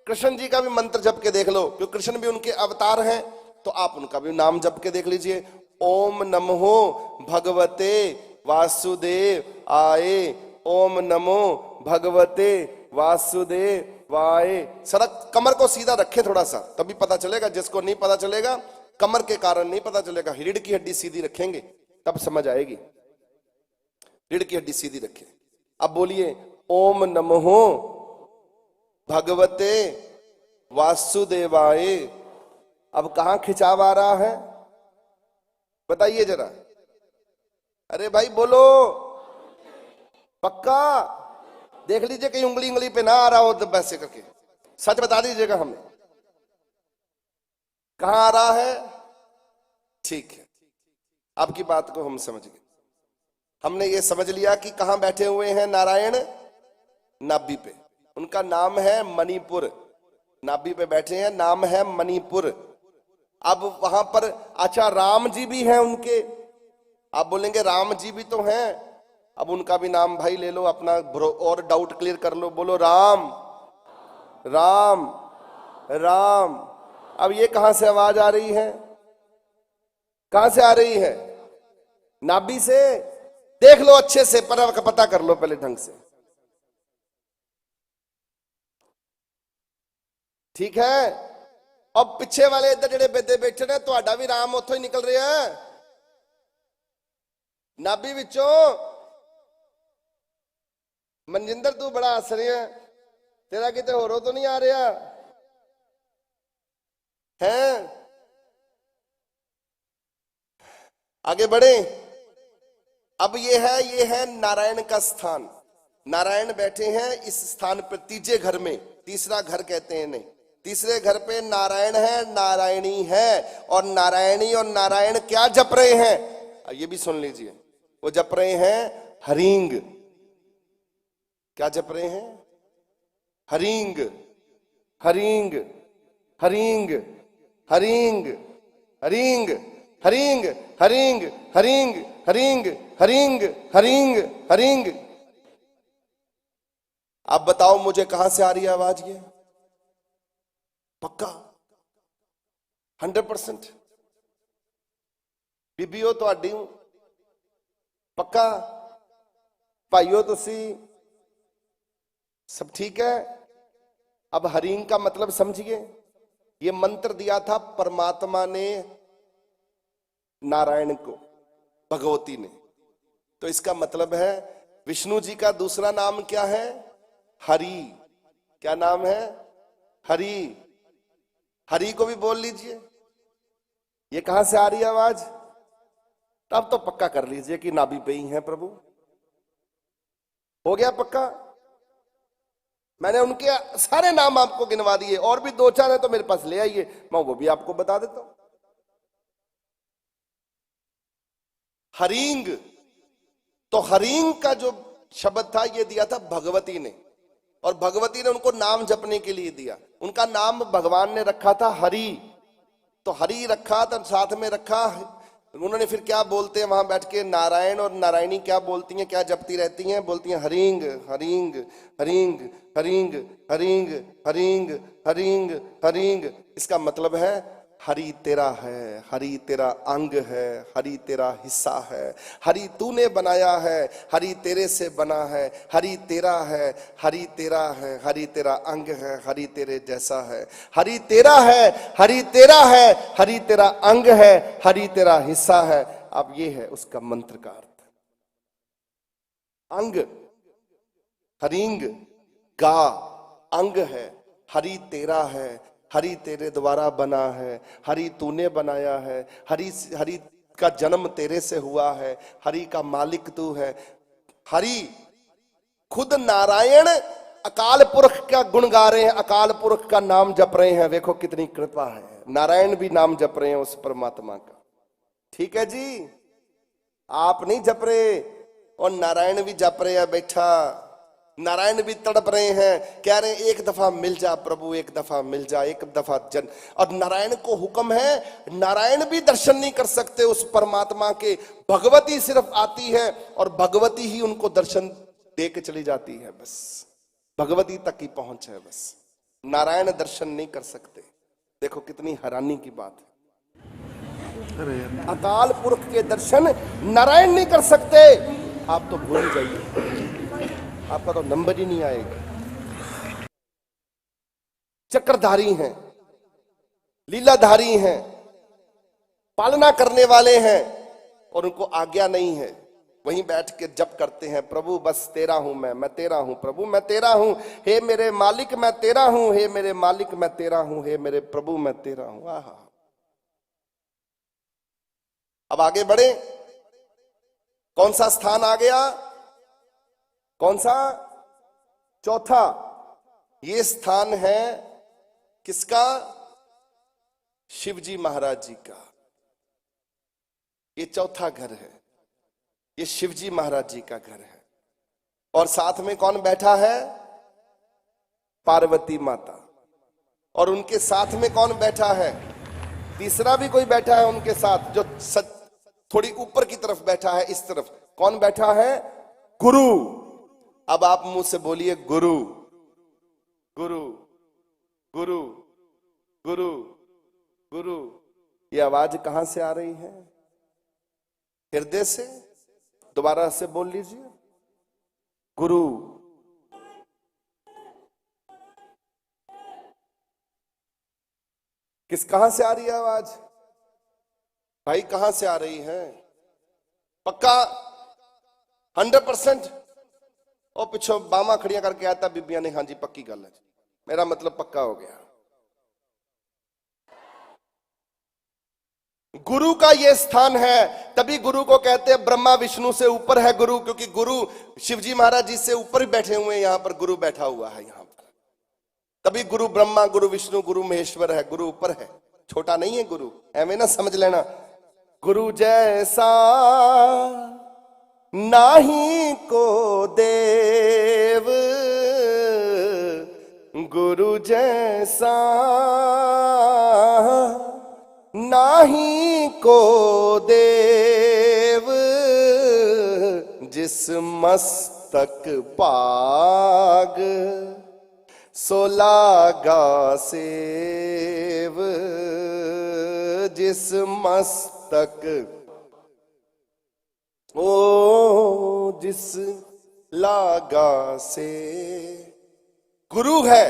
कृष्ण जी का भी मंत्र जप के देख लो, क्योंकि कृष्ण भी उनके अवतार हैं, तो आप उनका भी नाम जप के देख लीजिए। ओम नमो भगवते वासुदेव आए, ओम नमो भगवते वासुदेवाय। सड़क कमर को सीधा रखे थोड़ा सा, तभी पता चलेगा। जिसको नहीं पता चलेगा, कमर के कारण नहीं पता चलेगा, रीढ़ की हड्डी सीधी रखेंगे तब समझ आएगी। रीढ़ की हड्डी सीधी रखें। अब बोलिए ओम नमो भगवते वासुदेवाय। अब कहां खिंचाव आ रहा है बताइए जरा? अरे भाई बोलो, पक्का? देख लीजिए कहीं उंगली उंगली पे ना आ रहा हो, तो वैसे करके सच बता दीजिएगा हमें, कहां आ रहा है? ठीक है, आपकी बात को हम समझ गए। हमने ये समझ लिया कि कहां बैठे हुए हैं नारायण? नाभि पे। उनका नाम है मणिपुर। नाभि पे बैठे हैं, नाम है मणिपुर। अब वहां पर अच्छा राम जी भी हैं उनके। आप बोलेंगे राम जी भी तो हैं, अब उनका भी नाम भाई ले लो, अपना और डाउट क्लियर कर लो। बोलो राम राम राम। अब ये कहां से आवाज आ रही है? कहां से आ रही है? नाभि से। देख लो अच्छे से, पता कर लो पहले ढंग से, ठीक है? अब पिछे वाले इधर जेडे बेदे बैठे ने, ਤੁਹਾਡਾ भी राम उतो ही निकल रहा है नाभि विचों। मनजिंदर तू बड़ा हस रहा है, तेरा किते होरों तो नहीं आ रहा है? आगे बढ़े। अब ये है नारायण का स्थान। नारायण बैठे हैं इस स्थान पर, तीजे घर में। तीसरा घर कहते हैं, नहीं, तीसरे घर पे नारायण है, नारायणी है। और नारायणी और नारायण क्या जप रहे हैं ये भी सुन लीजिए। वो जप रहे हैं हरिंग। क्या जप रहे हैं? Hurrying hurrying hurrying hurrying hurrying hurrying hurrying hurrying hurrying hurrying hurrying hurrying. आप बताओ मुझे कहां से आ रही है आवाज? ये पक्का 100%? बीबीओ तो आडी पक्का? भाइयों तुसी सब ठीक है? अब हरिंग का मतलब समझिए। ये मंत्र दिया था परमात्मा ने नारायण को, भगवती ने। तो इसका मतलब है विष्णु जी का दूसरा नाम क्या है? हरि। क्या नाम है? हरि। हरि को भी बोल लीजिए। ये कहां से आ रही है आवाज? तब तो पक्का कर लीजिए कि नाभि पे ही है प्रभु। हो गया पक्का? मैंने उनके सारे नाम आपको गिनवा दिए, और भी 2-4 है तो मेरे पास ले आइए, मैं वो भी आपको बता देता हूं। हरिंग, तो हरिंग का जो शब्द था ये दिया था भगवती ने। और भगवती ने उनको नाम जपने के लिए दिया। उनका नाम भगवान ने रखा था हरि, तो हरि रखा तो साथ में रखा। उन्होंने फिर क्या बोलते हैं वहां बैठ के, नारायण और नारायणी क्या बोलती हैं, क्या जपती रहती हैं, बोलती हैं hurrying hurrying hurrying hurrying hurrying hurrying hurrying hurrying. इसका मतलब है हरि तेरा है, हरि तेरा अंग है, हरि तेरा हिस्सा है, हरि तूने बनाया है, हरि तेरे से बना है, हरि तेरा है, हरि तेरा है, हरि तेरा अंग है, हरि तेरे जैसा है, हरि तेरा है, हरि तेरा है, हरि तेरा अंग है, हरि तेरा हिस्सा है। अब ये है उसका मंत्र का अर्थ। अंग हरिंग गा अंग है, हरि तेरा है, हरि तेरे द्वारा बना है, हरि तूने बनाया है, हरि हरि का जन्म तेरे से हुआ है, हरि का मालिक तू है। हरि खुद नारायण अकाल पुरख का गुण गा रहे हैं, अकाल पुरख का नाम जप रहे हैं। देखो कितनी कृपा है, नारायण भी नाम जप रहे हैं उस परमात्मा का। ठीक है जी, आप नहीं जप रहे और नारायण भी जप रहे हैं बैठा। नारायण भी तड़प रहे हैं, कह रहे हैं एक दफा मिल जा प्रभु, एक दफा मिल जा, एक दफा जन। और नारायण को हुक्म है, नारायण भी दर्शन नहीं कर सकते उस परमात्मा के, भगवती सिर्फ आती है और भगवती ही उनको दर्शन दे के चली जाती है। बस भगवती तक ही पहुंच है, बस नारायण दर्शन नहीं कर सकते। देखो कितनी हैरानी की बात है, अकाल पुरख के दर्शन नारायण नहीं कर सकते। आप तो भूल जाइए, आपका तो नंबर ही नहीं आएगा। चक्रधारी हैं, लीलाधारी हैं, पालना करने वाले हैं और उनको आज्ञा नहीं है। वहीं बैठ के जप करते हैं, प्रभु बस तेरा हूं मैं तेरा हूं, प्रभु मैं तेरा हूं, हे मेरे मालिक मैं तेरा हूं, हे मेरे मालिक मैं तेरा हूं, हे मेरे प्रभु मैं तेरा हूं। आहा, अब आगे बढ़े। कौन सा स्थान आ गया? कौन सा? चौथा। ये स्थान है किसका? शिवजी महाराज जी का। ये चौथा घर है, ये शिवजी महाराज जी का घर है। और साथ में कौन बैठा है? पार्वती माता। और उनके साथ में कौन बैठा है? तीसरा भी कोई बैठा है उनके साथ, जो थोड़ी ऊपर की तरफ बैठा है, इस तरफ। कौन बैठा है? गुरु। अब आप मुंह से बोलिए गुरु गुरु गुरु गुरु गुरु। ये आवाज कहां से आ रही है? हृदय से। दोबारा से बोल लीजिए, गुरु। कहां से आ रही है आवाज भाई? कहां से आ रही है? पक्का 100%? और पिछो बामा खड़ियां करके आता बीबियां ने, हाँ जी पक्की गल है, मेरा मतलब पक्का हो गया। गुरु का यह स्थान है, तभी गुरु को कहते हैं ब्रह्मा विष्णु से ऊपर है गुरु, क्योंकि गुरु शिवजी महाराज जी से ऊपर ही बैठे हुए हैं, यहां पर गुरु बैठा हुआ है यहां पर। तभी गुरु ब्रह्मा, गुरु विष्णु, गुरु महेश्वर है, गुरु ऊपर है, छोटा नहीं है गुरु, ऐਵੇਂ ना समझ लेना। गुरु जैसा नाही को देव, गुरु जैसा नाही को देव, जिस मस्तक पाग सो लागा सेव, जिस मस्तक ओ जिस लागा से। गुरु है,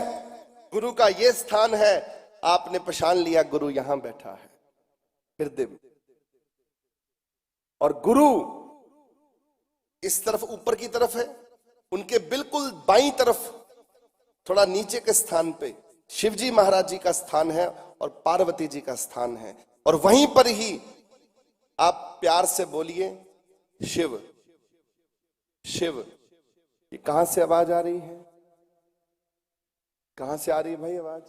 गुरु का ये स्थान है। आपने पहचान लिया गुरु यहां बैठा है हृदय में। और गुरु इस तरफ ऊपर की तरफ है, उनके बिल्कुल बाईं तरफ थोड़ा नीचे के स्थान पे शिवजी महाराज जी का स्थान है और पार्वती जी का स्थान है। और वहीं पर ही आप प्यार से बोलिए शिव शिव। ये कहां से आवाज आ रही है? कहां से आ रही है भाई आवाज?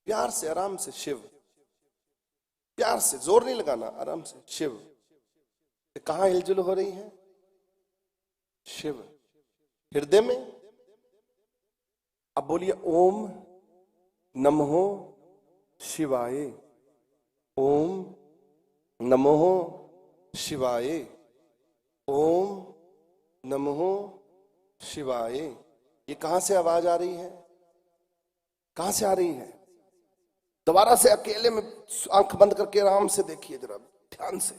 प्यार से, आराम से शिव, प्यार से, जोर नहीं लगाना, आराम से शिव। कहां हिलजुल हो रही है? शिव हृदय में, अब बोलिए ओम नमो शिवाय। ओम नमो शिवाय। ओम नमो शिवाय। ये कहां से आवाज आ रही है? कहां से आ रही है? दोबारा से अकेले में आंख बंद करके आराम से देखिए जरा ध्यान से,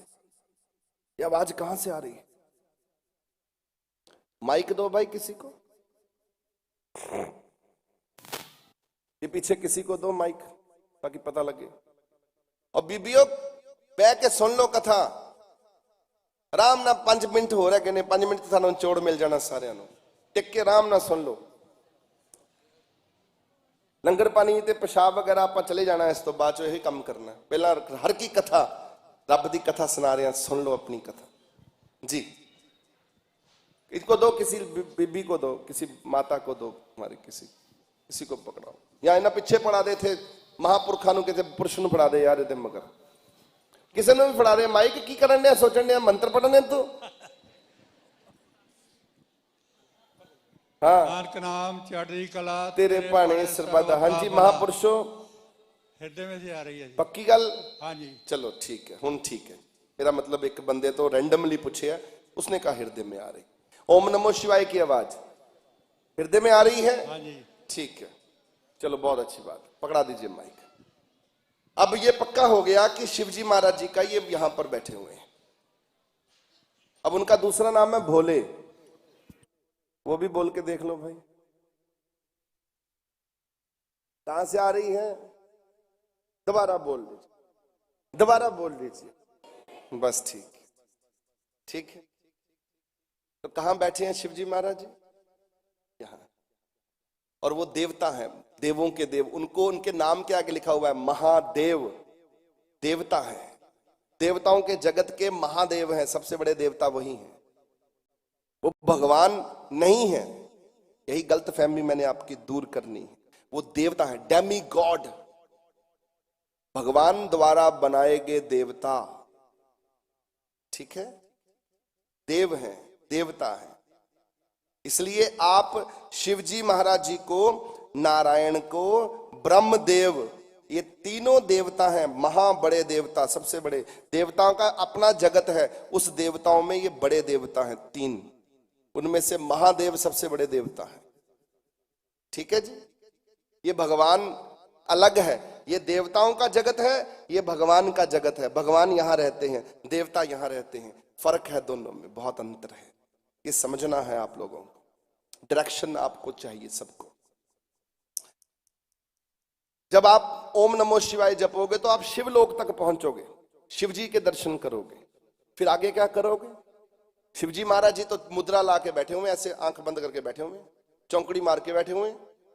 ये आवाज कहां से आ रही है? माइक दो भाई किसी को, ये पीछे किसी को दो माइक ताकि पता लगे। और बीबियों बह के सुन लो कथा आराम ना। 5 मिनट हो रहा कि नहीं? 5 मिनट थानू चोड़ मिल जाना सारिਆਂ ਨੂੰ। टिक के आराम ना सुन लो। लंगर पानी ते पेशाब वगैरह आप चले जाना, इस तो बाद यही काम करना। पहला हर की कथा, रब की कथा सुना रहे हैं, सुन लो अपनी कथा जी। इसको दो, किसी बीबी को दो, किसी माता को दो, हमारे किसी को पकड़ाओ। या इन्हें पिछे पढ़ा दे थे महापुरखा नु, किसी पुरुष नु फड़ा दे यार, मगर किसी ने भी फड़ा दे। माइक की करन दे, सोचन दे मंत्र पढ़ने तू। हाँ, नानक नाम चढ़ी कला तेरे भाने सरबत। हाँ जी महापुरुषों, हृदय में से आ रही है जी। पक्की गल? हाँ जी। चलो ठीक है, हुन ठीक है। मेरा मतलब एक बंदे तो रैंडमली पूछे है, उसने कहा हृदय में आ रही। ओम नमो शिवाय की आवाज हृदय में आ रही है? हाँ जी। ठीक है, चलो बहुत अच्छी बात। पकड़ा दीजिए माइक। अब ये पक्का हो गया कि शिवजी महाराज जी का ये यहां पर बैठे हुए हैं। अब उनका दूसरा नाम है भोले, वो भी बोल के देख लो भाई, कहां से आ रही है? दोबारा बोल लीजिए, दोबारा बोल लीजिए, बस ठीक ठीक है। तो कहां बैठे हैं शिवजी महाराज जी? यहां। और वो देवता हैं, देवों के देव। उनको उनके नाम के आगे लिखा हुआ है महादेव। देवता है, देवताओं के जगत के महादेव हैं, सबसे बड़े देवता वही हैं। वो भगवान नहीं है, यही गलत फहमी मैंने आपकी दूर करनी है। वो देवता है, डेमी गॉड, भगवान द्वारा बनाए गए देवता। ठीक है, देव हैं, देवता है। इसलिए आप शिवजी महाराज जी को, नारायण को, ब्रह्मदेव, ये तीनों देवता हैं, महा बड़े देवता, सबसे बड़े देवताओं का अपना जगत है। उस देवताओं में ये बड़े देवता हैं 3, उनमें से महादेव सबसे बड़े देवता है। ठीक है जी, ये भगवान अलग है, ये देवताओं का जगत है, ये भगवान का जगत है। भगवान यहां रहते हैं, देवता यहां रहते हैं। फर्क है दोनों में, बहुत अंतर है। ये समझना है आप लोगों को, डायरेक्शन आपको चाहिए सबको। जब आप ओम नमो शिवाय जपोगे तो आप शिवलोक तक पहुंचोगे, शिव जी के दर्शन करोगे। फिर आगे क्या करोगे? शिवजी महाराज जी तो मुद्रा ला के बैठे हुए, ऐसे आंख बंद करके बैठे हुए, चौंकड़ी मार के बैठे हुए,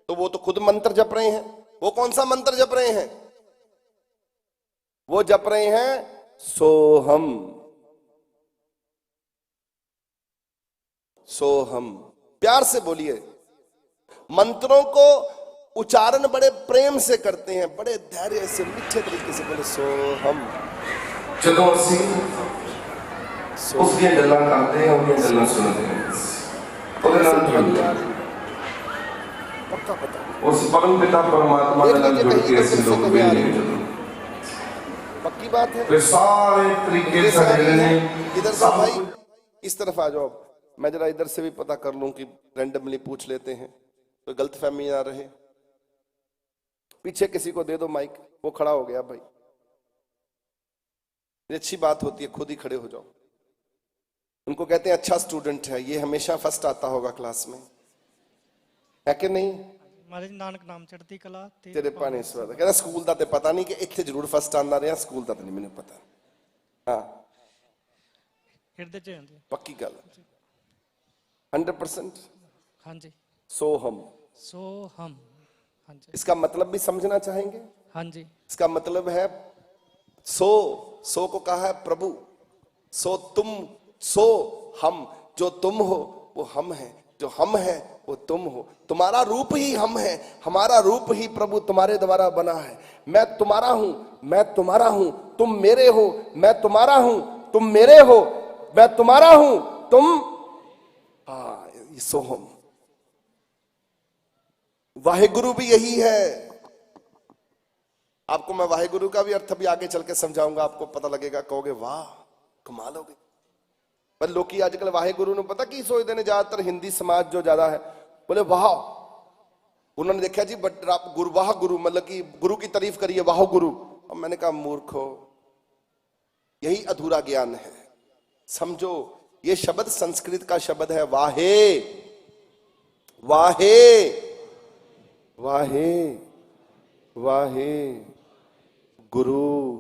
तो वो तो खुद मंत्र जप रहे हैं। वो कौन सा मंत्र जप रहे हैं? वो जप रहे हैं सोहम, सोहम। प्यार से बोलिए, मंत्रों को उच्चारण बड़े प्रेम से करते हैं, बड़े धैर्य से, मीठे तरीके से बोले सोहम। ਜਦੋਂ ਅਸੀਂ ਉਸ ਦੀਆਂ ਗੱਲਾਂ ਕਰਦੇ ਹਾਂ, ਉਹਦੀਆਂ ਗੱਲਾਂ ਸੁਣਦੇ ਹਾਂ, ਉਹਦੇ ਨਾਲ ਜੁੜਦੇ ਹਾਂ। पक्का पता ਉਸ ਪਰਮ ਪਿਤਾ ਪਰਮਾਤਮਾ ਦੇ ਨਾਲ ਜੁੜ ਕੇ ਅਸੀਂ ਲੋਕ ਵੇਲੇ ਜਦੋਂ पक्की बात है। ਫਿਰ ਸਾਰੇ ਤਰੀਕੇ ਸਾਡੇ ਜਿਹੜੇ ਨੇ इधर से भाई इस तरफ आ जाओ। मैं जरा इधर से भी पता कर लूं कि रैंडमली पूछ लेते हैं, कोई गलत फहमी ना रहे। पीछे किसी को दे दो माइक, वो खड़ा हो गया भाई, ये अच्छी बात होती है, खुद ही खड़े हो जाओ। उनको कहते हैं अच्छा स्टूडेंट है, ये हमेशा फर्स्ट आता होगा क्लास में, है कि नहीं? महाराज नानक नाम चढ़ती कला तेरे भाने स्वाद। कहता स्कूल दा ते पता नहीं कि इत्थे जरूर फर्स्ट आंदा रहा, स्कूल दा ते नहीं मैंने पता। हाँ हृदय च आंदे। पक्की गल 100%। हाँ जी। सोहम, सो हम। हाँ जी। इसका मतलब भी समझना चाहेंगे? हाँ जी। इसका मतलब है सो को कहा है प्रभु, सो तुम, सो हम। जो तुम हो वो हम है, जो हम है वो तुम हो। तुम्हारा रूप ही हम है, हमारा रूप ही प्रभु तुम्हारे द्वारा बना है। मैं तुम्हारा हूं, मैं तुम्हारा हूं, तुम मेरे हो, मैं तुम्हारा हूं, तुम मेरे हो, मैं तुम्हारा हूं, तुम। हाँ, ये सोहम। वाहेगुरु भी यही है। आपको मैं वाहेगुरु का भी अर्थ भी आगे चल के समझाऊंगा, आपको पता लगेगा, कहोगे वाह कमाल हो गई। पर लोग की आजकल वाहेगुरु ने पता की सोचते हैं, ज्यादातर हिंदी समाज जो ज्यादा है बोले वाह, उन्होंने देखा जी बट गुरु वाह गुरु, मतलब कि गुरु की तारीफ करिए वाह गुरु। और मैंने कहा मूर्खो, यही अधूरा ज्ञान है। समझो ये शब्द संस्कृत का शब्द है, वाहे वाहे वाहे वाहे गुरु,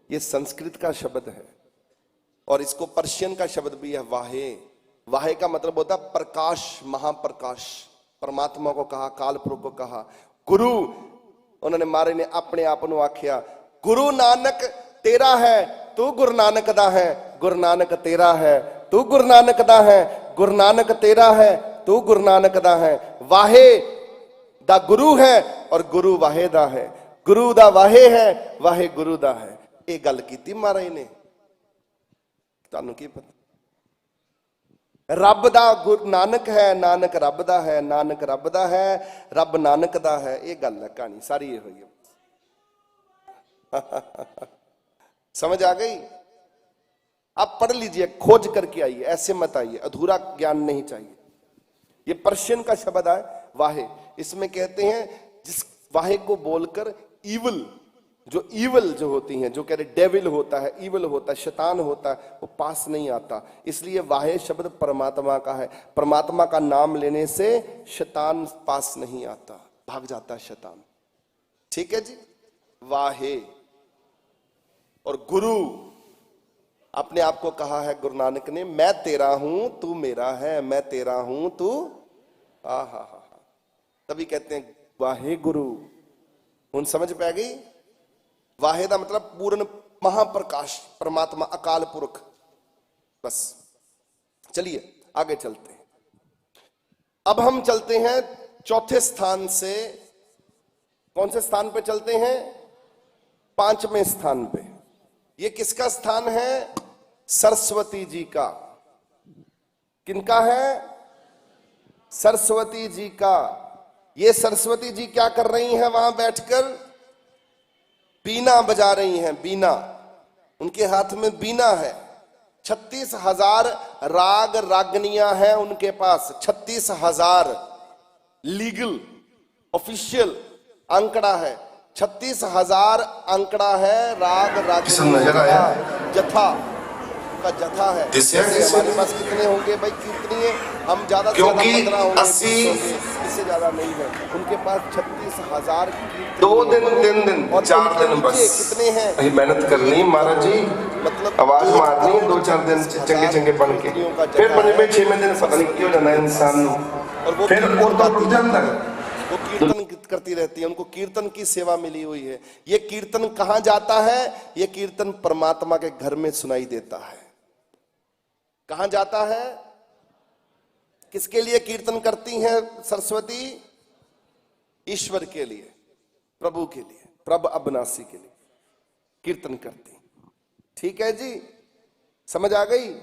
ये संस्कृत का शब्द है। और इसको पर्शियन का शब्द भी है वाहे। वाहे का मतलब होता है प्रकाश, महाप्रकाश। परमात्मा को कहा, काल पुरुष को कहा गुरु। उन्होंने मारे ने अपने आप ਨੂੰ आख्या गुरु नानक तेरा है तू गुरु नानक दा है, गुरु नानक तेरा है तू गुरु नानक दा है, गुरु नानक तेरा है तू गुरु नानक दा है। वाहे दा गुरु है और गुरु वाहे दा है, गुरु दा वाहे है, वाहे गुरु दा है। ये गल की महाराज ने, ਤੁਹਾਨੂੰ ਕੀ ਪਤਾ? रब दा गुरु नानक है, नानक रब दा है, नानक रब दा है, रब नानक दा है। ये गल है, कहानी सारी ये हुई है। समझ आ गई? आप पढ़ लीजिए, खोज करके आइए, ऐसे मत आइए, अधूरा ज्ञान नहीं चाहिए। ये पर्शियन का शब्द है वाहे। इसमें कहते हैं जिस वाहे को बोलकर ईवल, जो ईवल जो होती हैं, जो कह रहे डेविल होता है, ईवल होता है, शैतान होता है, वो पास नहीं आता। इसलिए वाहे शब्द परमात्मा का है। परमात्मा का नाम लेने से शैतान पास नहीं आता, भाग जाता है शैतान। ठीक है जी? वाहे। और गुरु, अपने आप को कहा है गुरु नानक ने, मैं तेरा हूं तू मेरा है, मैं तेरा हूं तू हा। तभी कहते हैं वाहे गुरु। हुन समझ पै गई? वाहे का मतलब पूर्ण महाप्रकाश, परमात्मा, अकाल पुरख। बस चलिए आगे चलते हैं। अब हम चलते हैं चौथे स्थान से, कौन से स्थान पे चलते हैं? पांचवें स्थान पे। ये किसका स्थान है? सरस्वती जी का। किनका है? सरस्वती जी का। ये सरस्वती जी क्या कर रही हैं? वहां बैठकर बीना बजा रही हैं। बीना, उनके हाथ में बीना है। 36,000 राग रागनियां हैं उनके पास। 36,000 लीगल ऑफिशियल आंकड़ा है। 36,000 आंकड़ा है राग रागनियां का जथा, का जथा है। हमारे पास कितने होंगे भाई? कितनी है? हम ज्यादा क्योंकि 15 होंगे, 80 इससे ज्यादा नहीं है। उनके पास 36,000 2 दिन 3 दिन और 4 दिन बस कितने हैं? अभी मेहनत करनी महाराज जी, मतलब आवाज मारनी 2-4 दिन चंगे चंगे बन के, फिर 5वें 6वें दिन पता नहीं क्यों जाना इंसान और वो फिर उठ जाता है। वो कीर्तन करती रहती है, उनको कीर्तन की सेवा मिली हुई है। ये कीर्तन कहां जाता है? ये कीर्तन परमात्मा के घर में सुनाई देता है। कहां जाता है? किसके लिए कीर्तन करती हैं सरस्वती? ईश्वर के लिए, प्रभु के लिए, प्रभ अविनाशी के लिए कीर्तन करती। ठीक है जी? समझ आ गई?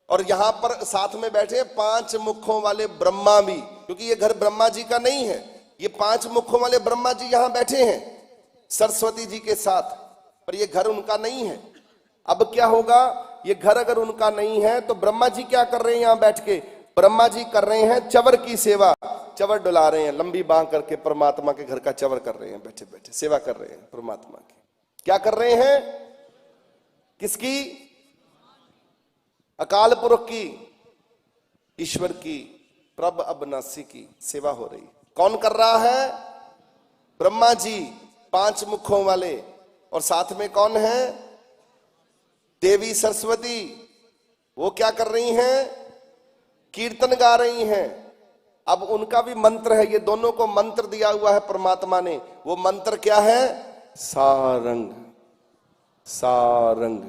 और यहां पर साथ में बैठे 5 मुखों वाले ब्रह्मा भी, क्योंकि ये घर ब्रह्मा जी का नहीं है। ये 5 मुखों वाले ब्रह्मा जी यहां बैठे हैं सरस्वती जी के साथ, पर ये घर उनका नहीं है। अब क्या होगा? ये घर अगर उनका नहीं है तो ब्रह्मा जी क्या कर रहे हैं यहां बैठ के? ब्रह्मा जी कर रहे हैं चवर की सेवा। चवर डुला रहे हैं, लंबी बांह करके परमात्मा के घर का चवर कर रहे हैं, बैठे बैठे सेवा कर रहे हैं परमात्मा की। क्या कर रहे हैं? किसकी? अकाल पुरुष की, ईश्वर की, प्रभ अविनाशी की सेवा हो रही। कौन कर रहा है? ब्रह्मा जी 5 मुखों वाले। और साथ में कौन है? देवी सरस्वती। वो क्या कर रही हैं? कीर्तन गा रही हैं। अब उनका भी मंत्र है, ये दोनों को मंत्र दिया हुआ है परमात्मा ने। वो मंत्र क्या है? सारंग सारंग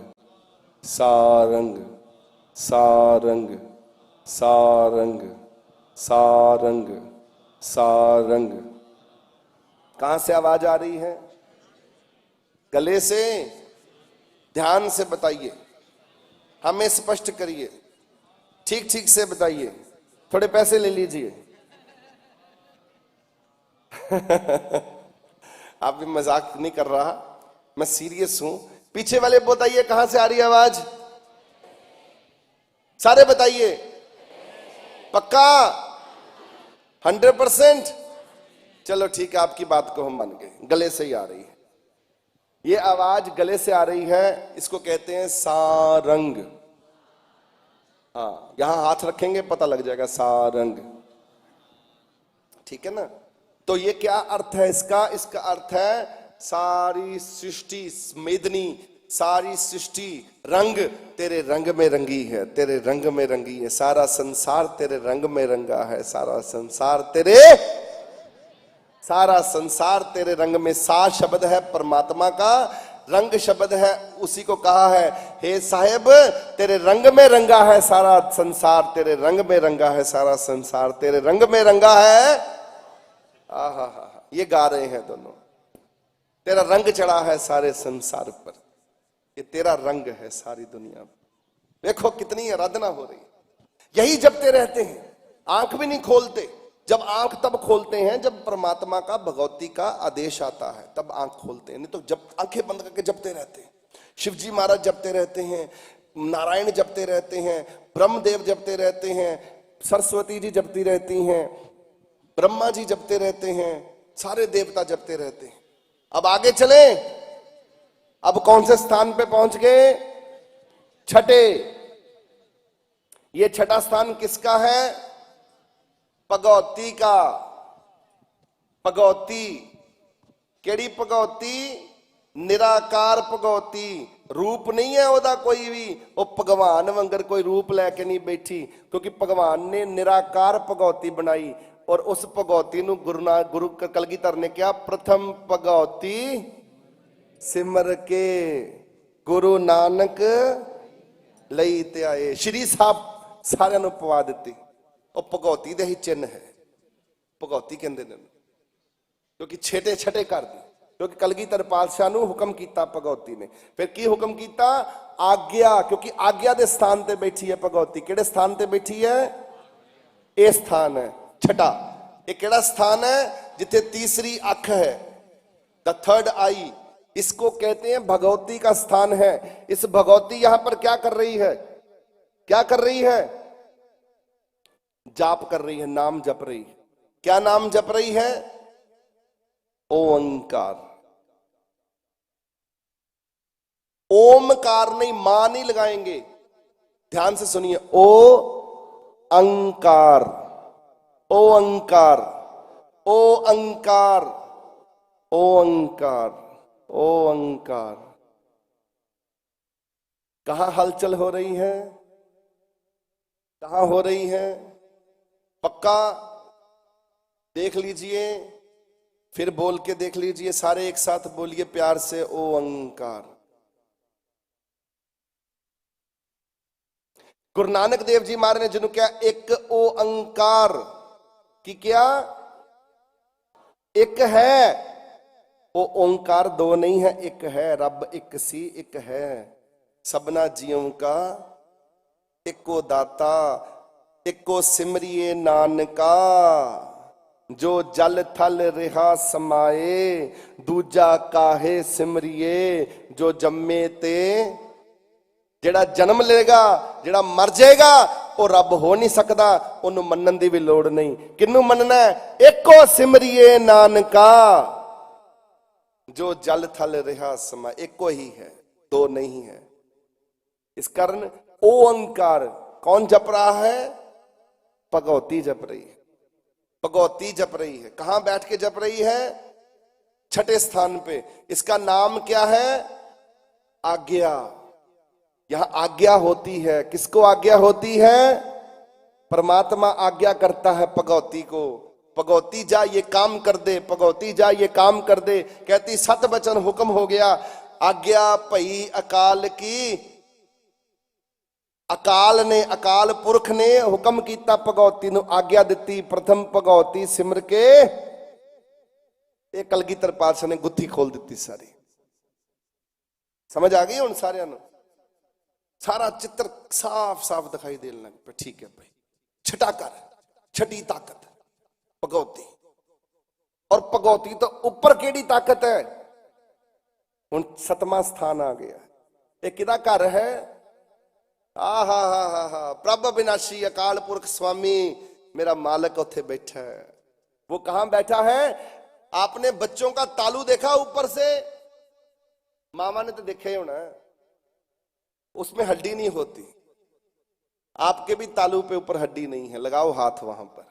सारंग सारंग सारंग सारंग सारंग। कहां से आवाज आ रही है? गले से। ध्यान से बताइए, हमें स्पष्ट करिए, ठीक ठीक से बताइए। थोड़े पैसे ले लीजिए। आप भी मजाक नहीं कर रहा, मैं सीरियस हूं। पीछे वाले बताइए कहां से आ रही है आवाज, सारे बताइए। पक्का 100%? चलो ठीक है, आपकी बात को हम मान गए, गले से ही आ रही है ये आवाज, गले से आ रही है। इसको कहते हैं सारंग। हाँ, यहां हाथ रखेंगे पता लग जाएगा, सारंग। ठीक है ना? तो ये क्या अर्थ है इसका? इसका अर्थ है सारी सृष्टि मेदनी, सारी सृष्टि रंग तेरे रंग में रंगी है, तेरे रंग में रंगी है। सारा संसार तेरे रंग में रंगा है, सारा संसार तेरे रंग में। सा शब्द है परमात्मा का, रंग शब्द है, उसी को कहा है हे साहेब तेरे रंग में रंगा है सारा संसार, तेरे रंग में रंगा है सारा संसार, तेरे रंग में रंगा है। आहा, ये गा रहे हैं दोनों। तेरा रंग चढ़ा है सारे संसार पर, ये तेरा रंग है सारी दुनिया में। देखो कितनी आराधना हो रही है। यही जपते रहते हैं, आंख भी नहीं खोलते। जब आंख तब खोलते हैं जब परमात्मा का, भगवती का आदेश आता है, तब आंख खोलते हैं, नहीं तो जब आंखें बंद करके जपते रहते हैं। शिवजी महाराज जपते रहते हैं, नारायण जपते रहते हैं, ब्रह्मदेव जपते रहते हैं, सरस्वती जी जपती रहती हैं, ब्रह्मा जी जपते रहते हैं, सारे देवता जपते रहते हैं। अब आगे चले, अब कौन से स्थान पे पहुंच गए? छठे। ये छठा स्थान किसका है? भगवती का। भगवती केड़ी भगवती? निराकार भगवती। रूप नहीं है ओदा कोई भी, वो भगवान वंगर कोई रूप लेके नहीं बैठी, क्योंकि भगवान ने निराकार भगवती बनाई। और उस भगवती नूं गुरु कलगीधर ने क्या? प्रथम भगवती सिमर के गुरु नानक लई ते आए। श्री साहब साਰਿਆਂ ਨੂੰ ਪਵਾ ਦਿੱਤੀ। ਉਹ ਭਗवती ਦੇ ਹੀ ਚਿੰਨ ਹੈ, ਭਗवती ਕਹਿੰਦੇ ਨੇ, ਕਿਉਂਕਿ ਛੇਟੇ ਛਟੇ ਕਰਦੀ। क्योंकि कलगीधर पातशाह ਨੂੰ हुक्म किया भगवती ने। फिर की हुक्म किया? आज्ञा, क्योंकि आज्ञा के स्थान ते बैठी है भगवती। किहड़े स्थान ते बैठी है? ये स्थान है छठा। ये केड़ा स्थान है? जिथे तीसरी अख है, द थर्ड आई, इसको कहते हैं भगवती का स्थान है। इस भगवती यहां पर क्या कर रही है? क्या कर रही है? जाप कर रही है, नाम जप रही है। क्या नाम जप रही है? ओंकार। ओमकार नहीं, मां नहीं लगाएंगे, ध्यान से सुनिए। ओ अंकार, ओ अंकार, ओ अंकार, ओ अंकार, ओ अंकार। कहां हलचल हो रही है? कहां हो रही है? पक्का देख लीजिए, फिर बोल के देख लीजिए, सारे एक साथ बोलिए प्यार से, ओ अंकार। गुरु नानक देव जी महाराज ने जिन्हों क्या? एक ओंकार की क्या? एक है। वो ओंकार दो नहीं है, एक है। रब एक सी एक है, सबना जीवों का एको दाता, एको सिमरिए नानका। जो जल थल रिहा समाए, दूजा काहे सिमरिए। जो जम्मे ते, जेड़ा जन्म लेगा, जेड़ा मर जाएगा, वो रब हो नहीं सकता, उन्हों मनन की भी लोड़ नहीं। किन्नू मनना है? एको सिमरिए नानका। जो जल थल रिहा समा, एको ही है, दो नहीं है। इस कारण ओंकार कौन जप रहा है? भगवती जप रही है, भगवती जप रही है। कहां बैठ के जप रही है? छठे स्थान पे। इसका नाम क्या है? आज्ञा। यहां आज्ञा होती है। किसको आज्ञा होती है? परमात्मा आज्ञा करता है भगवती को, भगवती जा ये काम कर दे, भगवती जा ये काम कर दे। कहती सत बचन हुक्म हो गया, आज्ञा भई अकाल की। अकाल ने, अकाल पुरख ने हुक्म किया, भगवती नूं आज्ञा दी, प्रथम भगवती सिमर के। एक कलगीधर पातशाह ने गुत्थी खोल दी सारी। समझ आ गई हुण सारियां नूं? सारा चित्र साफ साफ दिखाई देने लग पे। ठीक है भाई, छठा कर, छठी ताकत भगवती। और भगौती तो उपर केड़ी ताकत है। हुण 7वां स्थान आ गया। ये किदा घर है? हा प्रभ अविनाशी अकाल पुरख स्वामी मेरा मालक उत्थे बैठा है। वो कहां बैठा है? आपने बच्चों का तालू देखा ऊपर से? मामा ने तो देखा ही होना है, उसमें हड्डी नहीं होती। आपके भी तालू पे ऊपर हड्डी नहीं है, लगाओ हाथ वहां पर,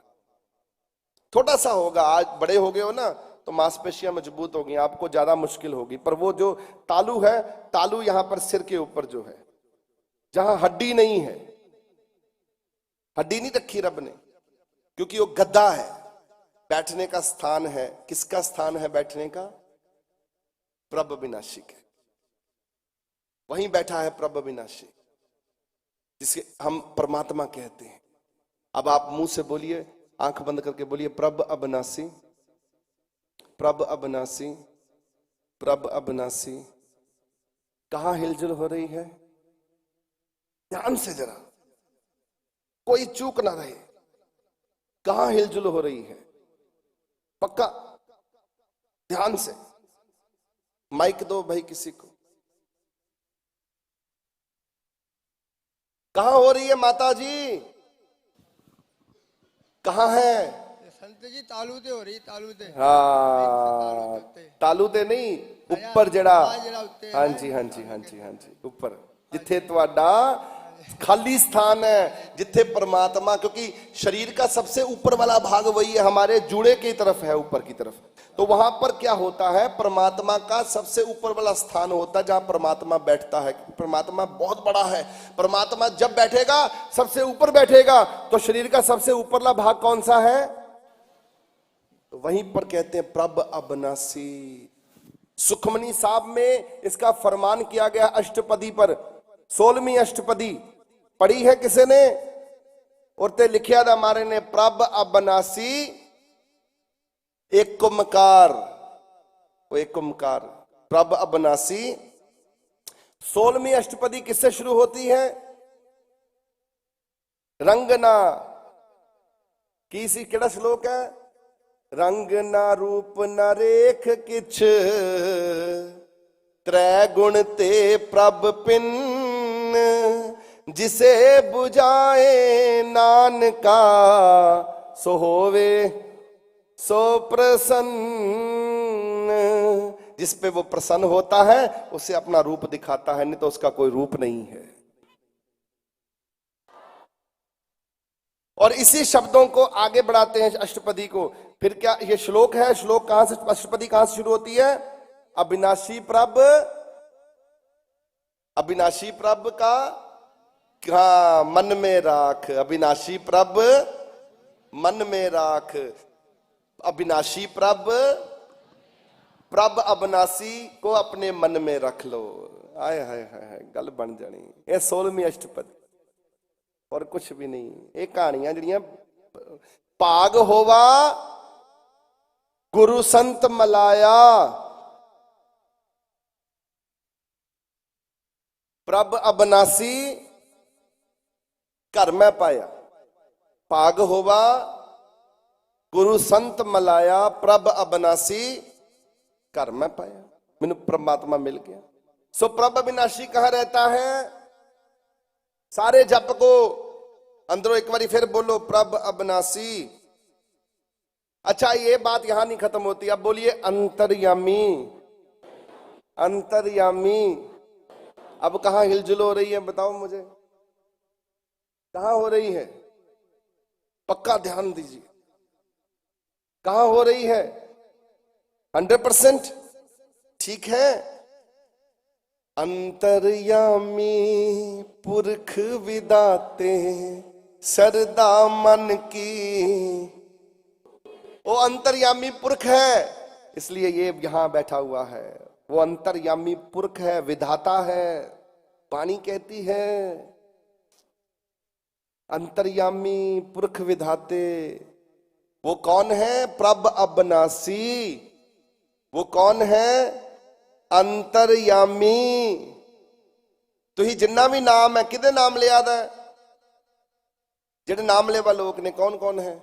थोड़ा सा होगा। आज बड़े हो गए हो ना तो मांसपेशियां मजबूत होगी, आपको ज्यादा मुश्किल होगी। पर वो जो तालू है, तालू यहां पर सिर के ऊपर जो है, जहां हड्डी नहीं है, हड्डी नहीं रखी रब ने, क्योंकि वो गद्दा है, बैठने का स्थान है। किसका स्थान है बैठने का? प्रभ अविनाशी के। वहीं बैठा है प्रभ अविनाशी, जिसे हम परमात्मा कहते हैं। अब आप मुंह से बोलिए, आंख बंद करके बोलिए, प्रभ अविनाशी, प्रभ अविनाशी, प्रभ अविनाशी। कहां हिलजुल हो रही है? ध्यान से जरा, कोई चूक ना रहे। कहां हिलजुल हो रही है? पक्का ध्यान से। माइक दो भाई किसी को। कहां हो रही है माता जी? कहां है? संत जी तालू ते हो रही, तालू ते। हाँ, तालू ते नहीं, ऊपर जड़ा। उत्ते हाँ जी हाँ जी हाँ जी हाँ जी, ऊपर जिथे तुहाडा खाली स्थान है, जिथे परमात्मा, क्योंकि शरीर का सबसे ऊपर वाला भाग वही है, हमारे जूड़े की तरफ है, ऊपर की तरफ। तो वहां पर क्या होता है? परमात्मा का सबसे ऊपर वाला स्थान होता है जहां परमात्मा बैठता है। परमात्मा बहुत बड़ा है। परमात्मा जब बैठेगा सबसे ऊपर बैठेगा, तो शरीर का सबसे ऊपरला भाग कौन सा है? तो वहीं पर कहते हैं प्रभ अविनाशी। सुखमनी साहब में इसका फरमान किया गया अष्टपदी पर। 16वीं अष्टपदी पढ़ी है किसी ने? और ते लिखिया था हमारे ने, प्रभ अविनाशी एक ओमकार, वो एक ओमकार, प्रभ अविनाशी। 16वीं अष्टपदी किससे शुरू होती है? रंगना की सी केड़ा श्लोक है? रंग ना रूप न रेख किछ, त्रै गुण ते प्रभ पिन, जिसे बुझाए नानका सो होवे सो प्रसन्न। जिस पे वो प्रसन्न होता है उसे अपना रूप दिखाता है, नहीं तो उसका कोई रूप नहीं है। और इसी शब्दों को आगे बढ़ाते हैं अष्टपदी को। फिर क्या ये श्लोक है? श्लोक कहां से, अष्टपदी कहां से शुरू होती है? अविनाशी प्रभ, अविनाशी प्रभ का हाँ मन में राख, अविनाशी प्रभ मन में राख, अविनाशी प्रभ, प्रभ अविनाशी को अपने मन में रख लो। आय हाय हाय, गल बन जानी। ये 16वीं अष्टपदी और कुछ भी नहीं। ये कहानियां जड़ियां भाग होवा गुरु संत मलाया, प्रभ अविनाशी घर में पाया। भाग होवा गुरु संत मलाया, प्रभ अविनाशी घर में पाया। मैनू परमात्मा मिल गया। सो प्रभ अविनाशी कहां रहता है? सारे जप को अंदरों एक बारी फिर बोलो, प्रभ अविनाशी। अच्छा, ये बात यहां नहीं खत्म होती, अब बोलिए अंतर्यामी, अंतर्यामी। अब कहां हिलजुल हो रही है बताओ मुझे, कहां हो रही है? पक्का ध्यान दीजिए, कहां हो रही है? 100% ठीक है। अंतर्यामी पुरख विदाते सरदा मन की। वो अंतर्यामी पुरख है, इसलिए ये यहां बैठा हुआ है। वो अंतर्यामी पुरख है, विधाता है। वाणी कहती है अंतर्यामी पुरख विधाते। वो कौन है? प्रभ अविनाशी। वो कौन है? अंतर्यामी। तो ही जिन्ना भी नाम है, किदे नाम लिया था? जेडे नाम लेवा लोग ने कौन कौन है?